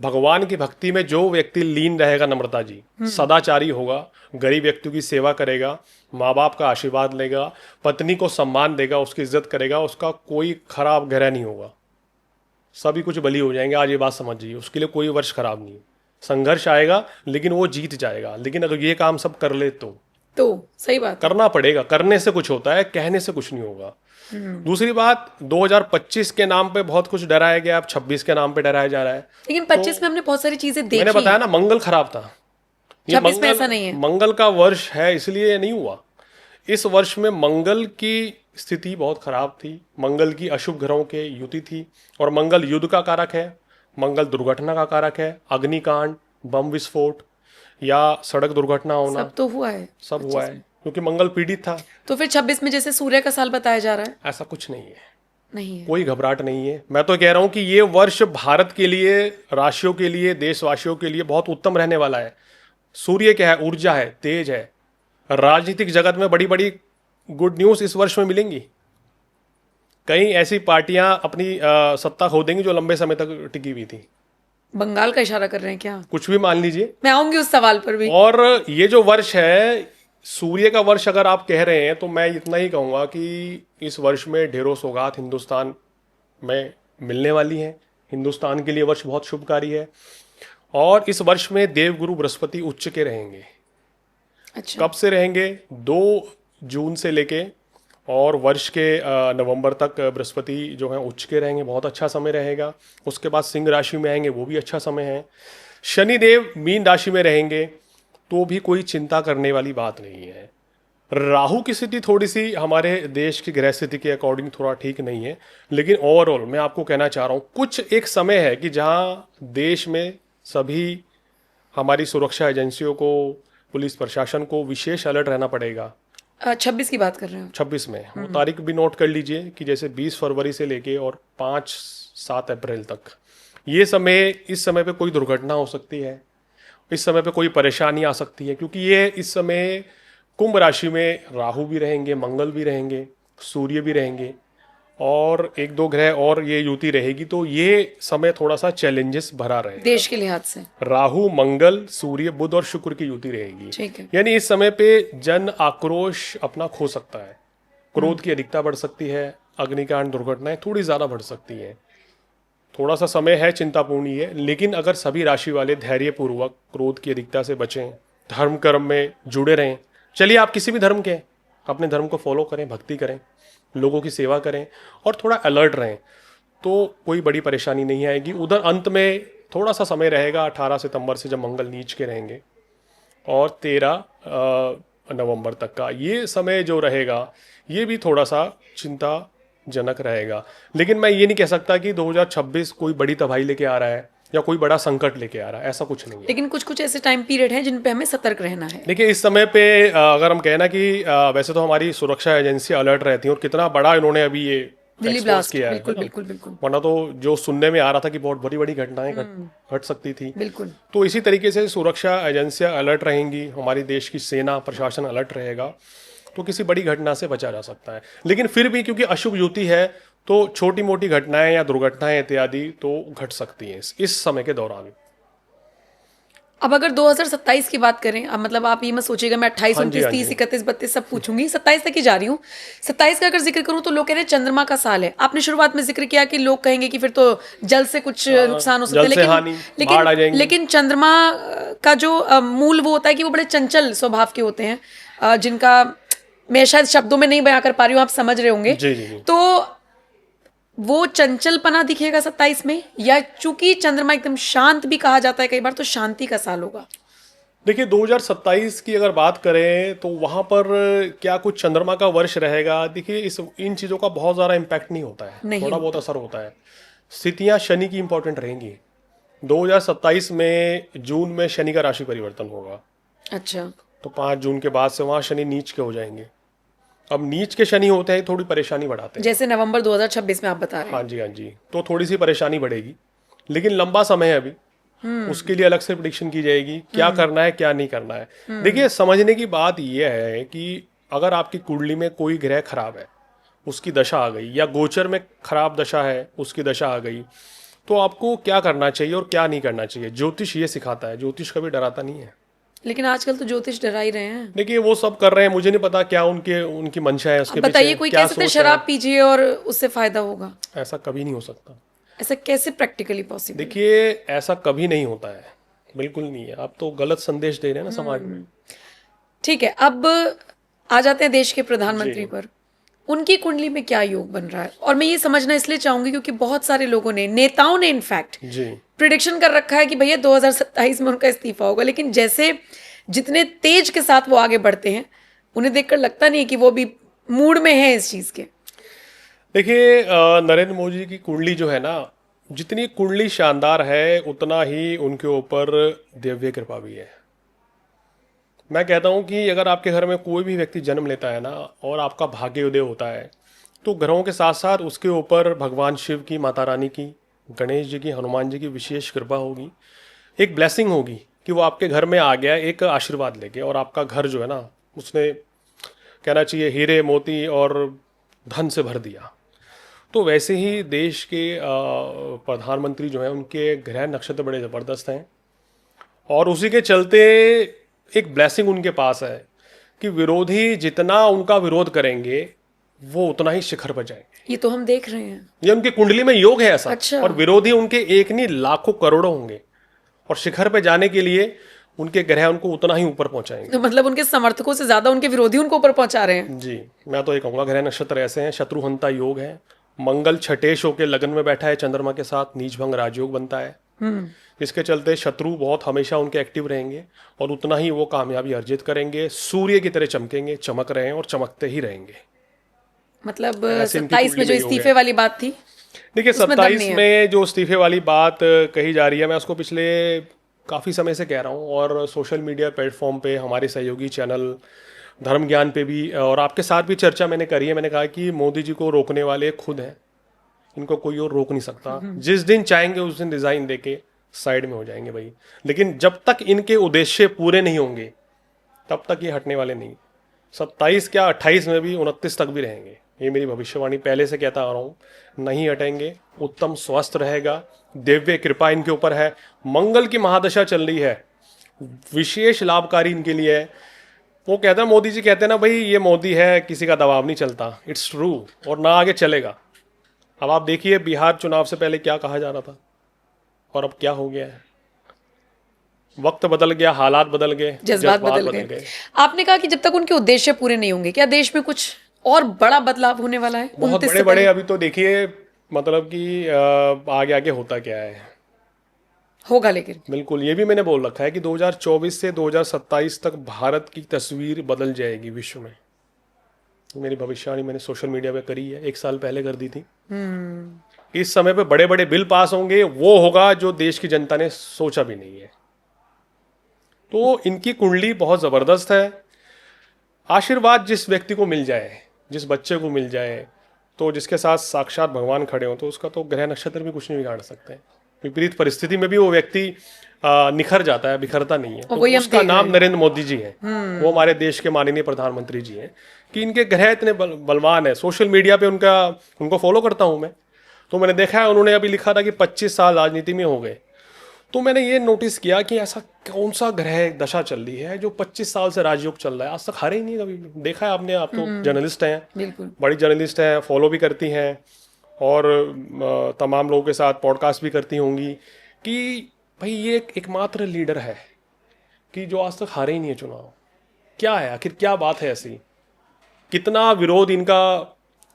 भगवान की भक्ति में जो व्यक्ति लीन रहेगा, नम्रता जी, सदाचारी होगा, गरीब व्यक्तियों की सेवा करेगा, माँ बाप का आशीर्वाद लेगा, पत्नी को सम्मान देगा, उसकी इज्जत करेगा, उसका कोई खराब ग्रह नहीं होगा। सभी कुछ बली हो जाएंगे, आज ये बात समझिए। उसके लिए कोई वर्ष खराब नहीं है। संघर्ष आएगा लेकिन वो जीत जाएगा। लेकिन अगर ये काम सब कर ले तो सही बात है। करना पड़ेगा। करने से कुछ होता है, कहने से कुछ नहीं होगा। दूसरी बात, 2025 के नाम पे बहुत कुछ डराया गया, अब 26 के नाम पे डराया जा रहा है। लेकिन 25 में हमने बहुत सारी चीजें देखी। मैंने बताया ना, मंगल खराब था। 26 में ऐसा नहीं है। मंगल का वर्ष है, इसलिए ये नहीं हुआ। इस वर्ष में मंगल की स्थिति बहुत खराब थी, मंगल की अशुभ ग्रहों के युति थी, और मंगल युद्ध का कारक है, मंगल दुर्घटना का कारक है। अग्निकांड, बम विस्फोट या सड़क दुर्घटना होना, सब तो हुआ है। सब हुआ है, क्योंकि मंगल पीड़ित था। तो फिर 26 में जैसे सूर्य का साल बताया जा रहा है, ऐसा कुछ नहीं है, नहीं है। कोई घबराहट नहीं है। मैं तो कह रहा हूं कि ये वर्ष भारत के लिए, राशियों के लिए, देशवासियों के लिए बहुत उत्तम रहने वाला है। सूर्य क्या है? ऊर्जा है, तेज है। राजनीतिक जगत में बड़ी बड़ी गुड न्यूज इस वर्ष में मिलेंगी। कई ऐसी पार्टियां अपनी सत्ता खो देंगी जो लंबे समय तक टिकी हुई थी। बंगाल का इशारा कर रहे हैं क्या? कुछ भी मान लीजिए। मैं आऊंगी उस सवाल पर भी। और ये जो वर्ष है, सूर्य का वर्ष अगर आप कह रहे हैं, तो मैं इतना ही कहूंगा कि इस वर्ष में ढेरों सौगात हिंदुस्तान में मिलने वाली हैं। हिंदुस्तान के लिए वर्ष बहुत शुभकारी है। और इस वर्ष में देवगुरु बृहस्पति उच्च के रहेंगे। अच्छा, कब से रहेंगे? 2 जून से लेके और वर्ष के नवंबर तक बृहस्पति जो है उच्च के रहेंगे। बहुत अच्छा समय रहेगा। उसके बाद सिंह राशि में आएंगे, वो भी अच्छा समय है। शनिदेव मीन राशि में रहेंगे, तो भी कोई चिंता करने वाली बात नहीं है। राहु की स्थिति थोड़ी सी हमारे देश की ग्रह स्थिति के अकॉर्डिंग थोड़ा ठीक नहीं है, लेकिन ओवरऑल मैं आपको कहना चाह रहा हूँ, कुछ एक समय है कि जहाँ देश में सभी हमारी सुरक्षा एजेंसियों को, पुलिस प्रशासन को विशेष अलर्ट रहना पड़ेगा। 26 की बात कर रहे हो? 26 में वो तारीख भी नोट कर लीजिए कि जैसे 20 फरवरी से लेके और 5-7 अप्रैल तक, ये समय, इस समय पे कोई दुर्घटना हो सकती है, इस समय पे कोई परेशानी आ सकती है, क्योंकि ये इस समय कुंभ राशि में राहु भी रहेंगे, मंगल भी रहेंगे, सूर्य भी रहेंगे, और 1-2 ग्रह और ये युति रहेगी। तो ये समय थोड़ा सा चैलेंजेस भरा रहेगा देश के लिहाज से। राहु, मंगल, सूर्य, बुध और शुक्र की युति रहेगी। ठीक है। यानी इस समय पे जन आक्रोश अपना खो सकता है। क्रोध की अधिकता बढ़ सकती है, अग्निकांड दुर्घटनाएं थोड़ी ज़्यादा बढ़ सकती हैं। थोड़ा सा समय है चिंतापूर्ण ही है, लेकिन अगर सभी राशि वाले धैर्यपूर्वक क्रोध की अधिकता से बचें, धर्म कर्म में जुड़े रहें, चलिए आप किसी भी धर्म के हैं, अपने धर्म को फॉलो करें, भक्ति करें, लोगों की सेवा करें और थोड़ा अलर्ट रहें, तो कोई बड़ी परेशानी नहीं आएगी। उधर अंत में थोड़ा सा समय रहेगा 18 सितंबर से, जब मंगल नीच के रहेंगे, और 13 नवंबर तक का ये समय जो रहेगा ये भी थोड़ा सा चिंताजनक रहेगा। लेकिन मैं ये नहीं कह सकता कि 2026 कोई बड़ी तबाही लेके आ रहा है या कोई बड़ा संकट लेके आ रहा है, ऐसा कुछ नहीं है। लेकिन कुछ कुछ ऐसे टाइम पीरियड हैं जिन पे हमें सतर्क रहना है। देखिए इस समय पे अगर हम कहना कि वैसे तो हमारी सुरक्षा एजेंसी अलर्ट रहती है, और कितना बड़ा इन्होंने अभी ये दिल्ली expose ब्लास्ट, किया है बिल्कुल ना? बिल्कुल बिल्कुल वरना तो जो सुनने में आ रहा था कि बहुत बड़ी बड़ी घटनाएं घट सकती थी। बिल्कुल। तो इसी तरीके से सुरक्षा एजेंसियां अलर्ट रहेंगी, हमारी देश की सेना प्रशासन अलर्ट रहेगा, तो किसी बड़ी घटना से बचा जा सकता है। लेकिन फिर भी क्योंकि अशुभ युति है, तो छोटी मोटी घटनाएं या दुर्घटनाएं इत्यादि तो घट सकती हैं इस समय के दौरान। अब अगर 2027 की बात करें, अब मतलब आप ये मत सोचिएगा मैं 28, हाँ जी, 29, हाँ 30, जी। 31, 32 सब पूछूंगी, 27 तक ही जा रही हूँ। 27 का अगर जिक्र करूँ तो लोग कह रहे हैं चंद्रमा का साल है। आपने शुरुआत में जिक्र किया कि लोग कहेंगे कि फिर तो जल से कुछ नुकसान हो सकता है, जल से हानि, बाढ़ आ जाएंगी। लेकिन चंद्रमा का जो मूल वो होता है कि वो बड़े चंचल स्वभाव के होते हैं, जिनका मैं शायद शब्दों में नहीं बयां कर पा रही हूँ, आप समझ रहे होंगे। जी जी जी। तो वो चंचलपना दिखेगा 27 में, या चूंकि चंद्रमा एकदम शांत भी कहा जाता है कई बार, तो शांति का साल होगा? देखिए 2027 की अगर बात करें तो वहाँ पर क्या कुछ चंद्रमा का वर्ष रहेगा? देखिए इन चीज़ों का बहुत ज़्यादा इम्पैक्ट नहीं होता है, नहीं थोड़ा बहुत असर होता है। स्थितियाँ शनि की इंपॉर्टेंट रहेंगी। 2027 में जून में शनि का राशि परिवर्तन होगा, अच्छा। तो 5 जून के बाद से वहाँ शनि नीच के हो जाएंगे। अब नीच के शनि होते हैं थोड़ी परेशानी बढ़ाते हैं। जैसे नवंबर 2026 में आप बता रहे हैं। हाँ जी हाँ जी, तो थोड़ी सी परेशानी बढ़ेगी, लेकिन लंबा समय है अभी, उसके लिए अलग से प्रिडिक्शन की जाएगी क्या करना है क्या नहीं करना है। देखिए समझने की बात यह है कि अगर आपकी कुंडली में कोई ग्रह खराब है, उसकी दशा आ गई, या गोचर में खराब दशा है उसकी दशा आ गई, तो आपको क्या करना चाहिए और क्या नहीं करना चाहिए। ज्योतिष ये सिखाता है, ज्योतिष कभी डराता नहीं है। लेकिन आजकल तो ज्योतिष डरा ही रहे हैं। देखिए वो सब कर रहे हैं, मुझे नहीं पता क्या उनकी मंशा है उसके अब बताइए, पीछे कोई क्या कह सकते हैं सोच है। शराब पीजिए और उससे फायदा होगा? ऐसा कभी नहीं हो सकता। ऐसा कैसे प्रैक्टिकली पॉसिबल? देखिए ऐसा कभी नहीं होता है, बिल्कुल नहीं है। आप तो गलत संदेश दे रहे हैं ना समाज में। ठीक है, अब आ जाते हैं देश के प्रधानमंत्री जी। पर। उनकी कुंडली में क्या योग बन रहा है? और मैं ये समझना इसलिए चाहूंगी क्योंकि बहुत सारे लोगों ने, नेताओं ने इनफैक्ट जी प्रिडिक्शन कर रखा है कि भैया 2027 में उनका इस्तीफा होगा। लेकिन जैसे जितने तेज के साथ वो आगे बढ़ते हैं, उन्हें देखकर लगता नहीं कि वो भी मूड में है इस चीज के। देखिए नरेंद्र मोदी की कुंडली जो है ना, जितनी कुंडली शानदार है उतना ही उनके ऊपर दिव्य कृपा भी है। मैं कहता हूँ कि अगर आपके घर में कोई भी व्यक्ति जन्म लेता है ना और आपका भाग्योदय होता है, तो ग्रहों के साथ साथ उसके ऊपर भगवान शिव की, माता रानी की, गणेश जी की, हनुमान जी की विशेष कृपा होगी। एक ब्लेसिंग होगी कि वो आपके घर में आ गया एक आशीर्वाद लेके, और आपका घर जो है ना उसने कहना चाहिए हीरे मोती और धन से भर दिया। तो वैसे ही देश के प्रधानमंत्री जो हैं उनके ग्रह नक्षत्र बड़े ज़बरदस्त हैं, और उसी के चलते एक ब्लेसिंग उनके पास है कि विरोधी जितना उनका विरोध करेंगे वो उतना ही शिखर पर जाएंगे। ये तो हम देख रहे हैं। ये उनकी कुंडली में योग है ऐसा। अच्छा। और विरोधी उनके एक नहीं लाखों करोड़ों होंगे, और शिखर पे जाने के लिए उनके ग्रह उनको उतना ही ऊपर पहुंचाएंगे। तो मतलब उनके समर्थकों से ज्यादा उनके विरोधी उनको ऊपर पहुंचा रहे हैं। जी, मैं तो ये कहूँगा ग्रह नक्षत्र ऐसे हैं। शत्रुहंता योग है, मंगल छठेश होकर लगन में बैठा है चंद्रमा के साथ, नीच भंग राजयोग बनता है। इसके चलते शत्रु बहुत हमेशा उनके एक्टिव रहेंगे और उतना ही वो कामयाबी अर्जित करेंगे। सूर्य की तरह चमकेंगे, चमक रहे हैं और चमकते ही रहेंगे। मतलब ऐसे इनकी 27 में कुंडली जो में योग इस्तीफे है। वाली बात थी, देखिए उसमें दम 27 नहीं है। में जो इस्तीफे वाली बात कही जा रही है, मैं उसको पिछले काफ़ी समय से कह रहा हूँ, और सोशल मीडिया प्लेटफॉर्म पे, हमारे सहयोगी चैनल धर्म ज्ञान पे भी, और आपके साथ भी चर्चा मैंने करी है। मैंने कहा कि मोदी जी को रोकने वाले खुद हैं, इनको कोई और रोक नहीं सकता। जिस दिन चाहेंगे उस दिन रिजाइन देके साइड में हो जाएंगे भाई। लेकिन जब तक इनके उद्देश्य पूरे नहीं होंगे तब तक ये हटने वाले नहीं। 27 क्या 28 में भी 29 तक भी रहेंगे, ये मेरी भविष्यवाणी पहले से कहता आ रहा हूँ। नहीं हटेंगे, उत्तम स्वास्थ्य रहेगा, दिव्य कृपा इनके ऊपर है। मंगल की महादशा चल रही है, विशेष लाभकारी इनके लिए है। वो कहता है, मोदी जी कहते हैं ना भाई ये मोदी है, किसी का दबाव नहीं चलता। इट्स ट्रू, और ना आगे चलेगा। अब आप देखिए बिहार चुनाव से पहले क्या कहा जा रहा था और अब क्या हो गया है। वक्त बदल गया, हालात बदल गए, जज्बात बदल गए। आपने कहा कि जब तक उनके उद्देश्य पूरे नहीं होंगे, क्या देश में कुछ और बड़ा बदलाव होने वाला है? बहुत 29 बड़े से बड़े पहले अभी तो देखिए, मतलब कि आगे आगे होता क्या है। होगा, लेकिन बिल्कुल, ये भी मैंने बोल रखा है कि 2024 से 2027 तक भारत की तस्वीर बदल जाएगी विश्व में। मेरी भविष्यवाणी मैंने सोशल मीडिया पे करी है, 1 साल पहले कर दी थी। इस समय पे बड़े बड़े बिल पास होंगे, वो होगा जो देश की जनता ने सोचा भी नहीं है। तो इनकी कुंडली बहुत ज़बरदस्त है। आशीर्वाद जिस व्यक्ति को मिल जाए, जिस बच्चे को मिल जाए, तो जिसके साथ साक्षात भगवान खड़े हों, तो उसका तो ग्रह नक्षत्र भी कुछ नहीं बिगाड़ सकते। विपरीत परिस्थिति में भी वो व्यक्ति निखर जाता है, बिखरता नहीं है। और तो वही हम उसका देख रहे नाम हैं। नरेंद्र मोदी जी हैं। वो हमारे देश के माननीय प्रधानमंत्री जी हैं कि इनके ग्रह इतने बलवान है। सोशल मीडिया पे उनको फॉलो करता हूँ मैं, तो मैंने देखा है उन्होंने अभी लिखा था कि 25 साल राजनीति में हो गए। तो मैंने ये नोटिस किया कि ऐसा कौन सा ग्रह दशा चल रही है जो 25 साल से राजयोग चल रहा है, आज तक हारे ही नहीं कभी भी। देखा है आपने, आप तो जर्नलिस्ट हैं, बिल्कुल बड़ी जर्नलिस्ट हैं, फॉलो भी करती हैं और तमाम लोगों के साथ पॉडकास्ट भी करती होंगी कि भाई ये एकमात्र लीडर है कि जो आज तक हारे ही नहीं है चुनाव। क्या है आखिर, क्या बात है ऐसी? कितना विरोध इनका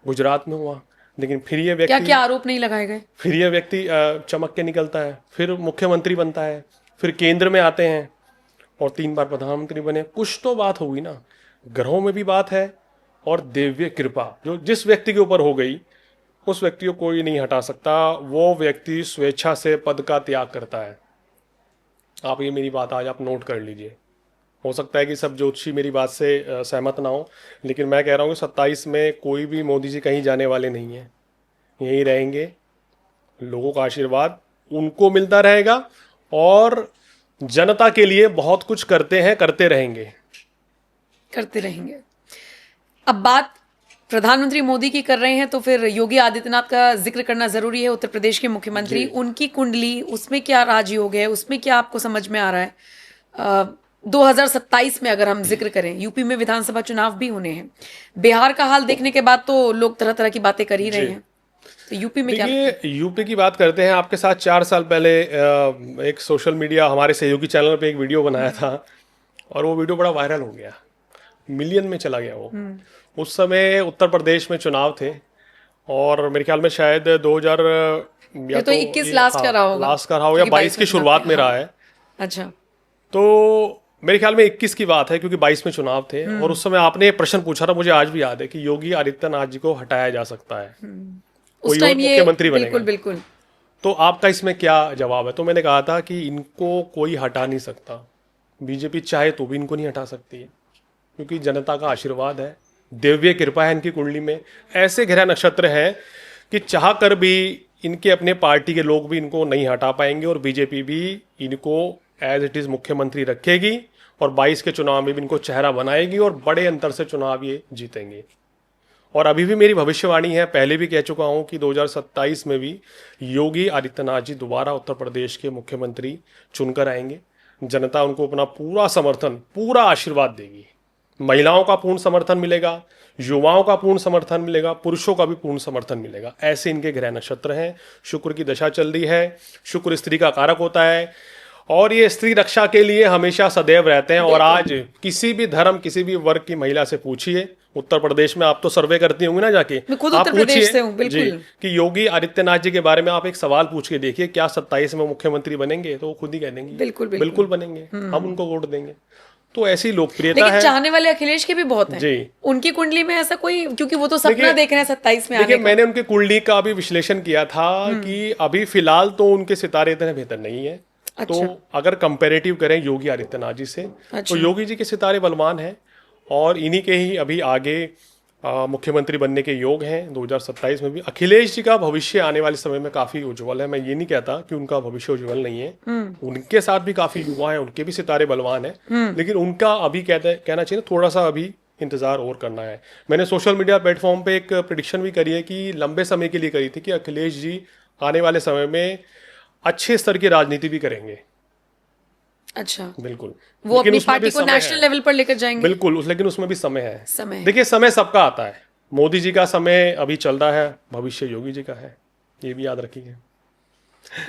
गुजरात में हुआ, लेकिन फिर ये क्या व्यक्ति क्या आरोप नहीं लगाए गए? फिर ये व्यक्ति चमक के निकलता है, फिर मुख्यमंत्री बनता है, फिर केंद्र में आते हैं और 3 बार प्रधानमंत्री बने। कुछ तो बात होगी ना, ग्रहों में भी बात है और दिव्य कृपा जो जिस व्यक्ति के ऊपर हो गई, उस व्यक्ति को कोई नहीं हटा सकता। वो व्यक्ति स्वेच्छा से पद का त्याग करता है। आप ये मेरी बात आज आप नोट कर लीजिए। हो सकता है कि सब ज्योतिषी मेरी बात से सहमत ना हो, लेकिन मैं कह रहा हूँ कि 27 में कोई भी मोदी जी कहीं जाने वाले नहीं हैं, यहीं रहेंगे। लोगों का आशीर्वाद उनको मिलता रहेगा और जनता के लिए बहुत कुछ करते हैं, करते रहेंगे। अब बात प्रधानमंत्री मोदी की कर रहे हैं, तो फिर योगी आदित्यनाथ का जिक्र करना जरूरी है। उत्तर प्रदेश के मुख्यमंत्री, उनकी कुंडली, उसमें क्या राजयोग है, उसमें क्या आपको समझ में आ रहा है? 2027 में अगर हम जिक्र करें, यूपी में विधानसभा चुनाव भी होने हैं। बिहार का हाल देखने के बाद तो लोग तरह तरह की बातें कर ही रहे हैं, तो यूपी में क्या? देखिए, यूपी की बात करते हैं। आपके साथ 4 साल पहले एक सोशल मीडिया हमारे सहयोगी चैनल पे एक वीडियो बनाया था और वो वीडियो बड़ा वायरल हो गया, मिलियन में चला गया वो। उस समय उत्तर प्रदेश में चुनाव थे और मेरे ख्याल में शायद 2000 या तो 21 लास्ट का रहा होगा, लास्ट का रहा हो या 22 की शुरुआत में रहा है। अच्छा, तो मेरे ख्याल में 21 की बात है, क्योंकि 22 में चुनाव थे और उस समय आपने प्रश्न पूछा था, मुझे आज भी याद है, कि योगी आदित्यनाथ जी को हटाया जा सकता है, उस टाइम ये मुख्यमंत्री बिल्कुल बनेगा। बिल्कुल। तो आपका इसमें क्या जवाब है? तो मैंने कहा था कि इनको कोई हटा नहीं सकता, बीजेपी चाहे तो भी इनको नहीं हटा सकती है, क्योंकि जनता का आशीर्वाद है, दिव्य कृपा है इनकी कुंडली में। ऐसे ग्रह नक्षत्र हैं कि चाह कर भी इनके अपने पार्टी के लोग भी इनको नहीं हटा पाएंगे और बीजेपी भी इनको एज इट इज़ मुख्यमंत्री रखेगी और 22 के चुनाव में भी इनको चेहरा बनाएगी और बड़े अंतर से चुनाव ये जीतेंगे। और अभी भी मेरी भविष्यवाणी है, पहले भी कह चुका हूं कि 2027 में भी योगी आदित्यनाथ जी दोबारा उत्तर प्रदेश के मुख्यमंत्री चुनकर आएंगे। जनता उनको अपना पूरा समर्थन, पूरा आशीर्वाद देगी। महिलाओं का पूर्ण समर्थन मिलेगा, युवाओं का पूर्ण समर्थन मिलेगा, पुरुषों का भी पूर्ण समर्थन मिलेगा। ऐसे इनके ग्रह नक्षत्र हैं। शुक्र की दशा चल रही है, शुक्र स्त्री का कारक होता है और ये स्त्री रक्षा के लिए हमेशा सदैव रहते हैं। और आज किसी भी धर्म, किसी भी वर्ग की महिला से पूछिए, उत्तर प्रदेश में आप तो सर्वे करती होंगी ना जाके, मैं खुद आप उत्तर प्रदेश पूछिए से हूं, बिल्कुल। जी, कि योगी आदित्यनाथ जी के बारे में आप एक सवाल पूछ के देखिए, क्या 27 में मुख्यमंत्री बनेंगे? तो वो खुद ही कह देंगे बिल्कुल बिल्कुल बनेंगे, हम उनको वोट देंगे। तो ऐसी लोकप्रियता लेकिन है। चाहने वाले अखिलेश के भी बहुत हैं। जी। उनकी कुंडली में ऐसा कोई, क्योंकि वो तो सपना देखिए- देख रहे हैं 27 में आने देखिए, का। मैंने उनकी कुंडली का भी विश्लेषण किया था कि अभी फिलहाल तो उनके सितारे इतने बेहतर नहीं है। अच्छा। तो अगर कंपैरेटिव करें योगी आदित्यनाथ जी से, तो योगी जी के सितारे बलवान हैं और इन्हीं के ही अभी आगे मुख्यमंत्री बनने के योग हैं 2027 में भी। अखिलेश जी का भविष्य आने वाले समय में काफी उज्जवल है। मैं ये नहीं कहता कि उनका भविष्य उज्जवल नहीं है, उनके साथ भी काफी युवा हैं, उनके भी सितारे बलवान हैं, लेकिन उनका अभी कहना चाहिए थोड़ा सा अभी इंतजार और करना है। मैंने सोशल मीडिया प्लेटफॉर्म पे एक प्रेडिक्शन भी करी है कि लंबे समय के लिए करी थी कि अखिलेश जी आने वाले समय में अच्छे स्तर की राजनीति भी करेंगे। अच्छा, बिल्कुल। वो लेकिन अपनी उसमें भी पार्टी को समय नेशनल है। लेवल पर लेकर जाएंगे। बिल्कुल, लेकिन उसमें भी समय है। समय देखिए, समय सबका आता है। मोदी जी का समय अभी चल रहा है, भविष्य योगी जी का है, ये भी याद रखिए।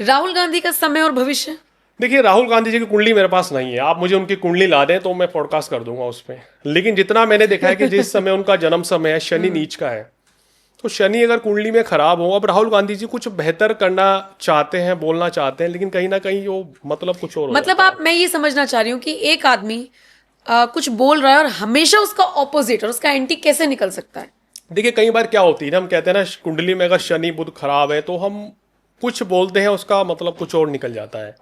राहुल गांधी का समय और भविष्य। देखिए, राहुल गांधी जी की कुंडली मेरे पास नहीं है। आप मुझे उनकी कुंडली ला दें तो मैं पॉडकास्ट कर दूंगा उस पर। लेकिन जितना मैंने देखा है कि जिस समय उनका जन्म समय है, शनि नीच का है, तो शनि अगर कुंडली में खराब हो, अब राहुल गांधी जी कुछ बेहतर करना चाहते हैं, बोलना चाहते हैं, लेकिन कहीं ना कहीं वो मतलब कुछ और हो मतलब जाता है। मैं ये समझना चाह रही हूँ कि एक आदमी कुछ बोल रहा है और हमेशा उसका ऑपोजिट और उसका एंटी कैसे निकल सकता है? देखिए, कई बार क्या होती है ना, हम कहते हैं ना कुंडली में अगर शनि बुध खराब है तो हम कुछ बोलते हैं, उसका मतलब कुछ और निकल जाता है।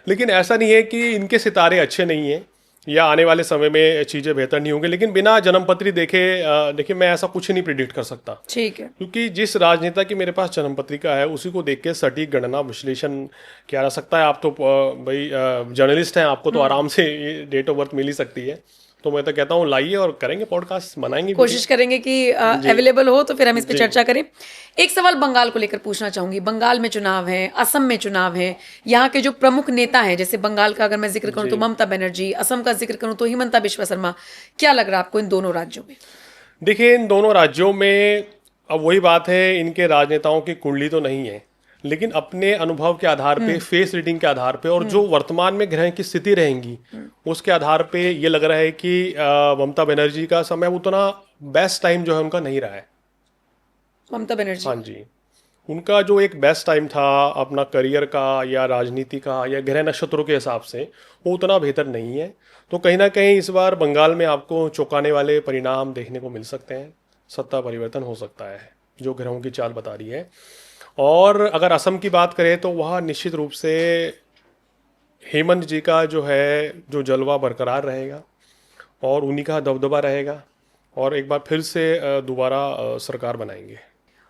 लेकिन ऐसा नहीं है कि इनके सितारे अच्छे नहीं हैं या आने वाले समय में चीज़ें बेहतर नहीं होंगी। लेकिन बिना जन्मपत्री देखे देखिए, मैं ऐसा कुछ नहीं प्रिडिक्ट कर सकता, ठीक है। क्योंकि जिस राजनेता की मेरे पास जन्मपत्रिका है उसी को देख के सटीक गणना विश्लेषण किया जा सकता है। आप तो भाई जर्नलिस्ट हैं, आपको तो आराम से डेट ऑफ बर्थ मिल ही सकती है। तो मैं तो कहता हूँ लाइए और करेंगे पॉडकास्ट, बनाएंगे कोशिश करेंगे कि अवेलेबल हो तो फिर हम इस पे चर्चा करें। एक सवाल बंगाल को लेकर पूछना चाहूंगी। बंगाल में चुनाव है, असम में चुनाव है। यहाँ के जो प्रमुख नेता हैं, जैसे बंगाल का अगर मैं जिक्र करूँ तो ममता बनर्जी, असम का जिक्र करूँ तो हिमंता बिश्वा शर्मा, क्या लग रहा है आपको इन दोनों राज्यों में? देखिए, इन दोनों राज्यों में अब वही बात है, इनके राजनेताओं की कुंडली तो नहीं है, लेकिन अपने अनुभव के आधार पे, फेस रीडिंग के आधार पे और जो वर्तमान में ग्रह की स्थिति रहेंगी उसके आधार पे ये लग रहा है कि ममता बनर्जी का समय उतना बेस्ट टाइम जो है उनका नहीं रहा है। ममता बनर्जी। हाँ जी, उनका जो एक बेस्ट टाइम था अपना करियर का या राजनीति का या ग्रह नक्षत्रों के हिसाब से, वो उतना बेहतर नहीं है। तो कहीं ना कहीं इस बार बंगाल में आपको चौंकाने वाले परिणाम देखने को मिल सकते हैं। सत्ता परिवर्तन हो सकता है, जो ग्रहों की चाल बता रही है। और अगर असम की बात करें तो वहाँ निश्चित रूप से हेमंत जी का जो है जो जलवा बरकरार रहेगा और उन्हीं का दबदबा रहेगा और एक बार फिर से दोबारा सरकार बनाएंगे।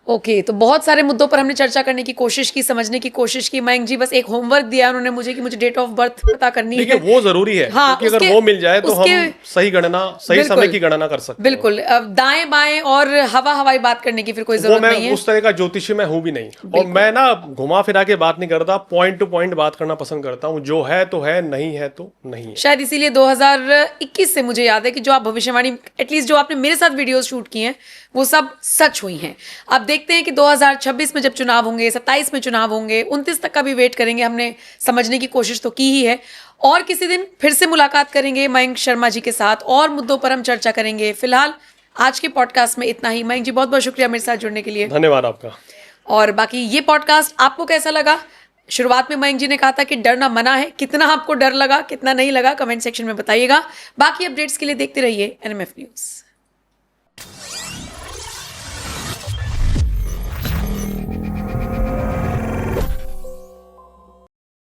ओके, तो बहुत सारे मुद्दों पर हमने चर्चा करने की कोशिश की, समझने की कोशिश की। मयंक जी बस एक होमवर्क दिया उन्होंने मुझे कि मुझे डेट ऑफ बर्थ पता करनी देखिए, है। वो जरूरी है, हाँ, क्योंकि अगर वो मिल जाए तो हम सही गणना, सही समय की गणना कर सकते हैं। बिल्कुल। अब दाएं बाएं और हवाई बात करने की फिर कोई वो जरूरत मैं नहीं है। उस तरह का ज्योतिषी मैं हूं भी नहीं, और मैं ना घुमा फिरा के बात नहीं करता, पॉइंट टू पॉइंट बात करना पसंद करता हूं। जो है तो है, नहीं है तो नहीं है। शायद इसीलिए 2021 से मुझे याद है कि जो आप भविष्यवाणी, एटलीस्ट जो आपने मेरे साथ वीडियोस शूट की हैं, वो सब सच हुई हैं। अब देखते हैं कि 2026 में जब चुनाव होंगे, 27 में चुनाव होंगे, 29 तक का भी वेट करेंगे। हमने समझने की कोशिश तो की ही है, और किसी दिन फिर से मुलाकात करेंगे मयंक शर्मा जी के साथ, और मुद्दों पर हम चर्चा करेंगे। फिलहाल आज के पॉडकास्ट में इतना ही। मयंक जी, बहुत बहुत शुक्रिया मेरे साथ जुड़ने के लिए। धन्यवाद आपका। और बाकी ये पॉडकास्ट आपको कैसा लगा? शुरुआत में मयंक जी ने कहा था कि डरना मना है। कितना आपको डर लगा, कितना नहीं लगा, कमेंट सेक्शन में बताइएगा। बाकी अपडेट्स के लिए देखते रहिए NMF न्यूज़।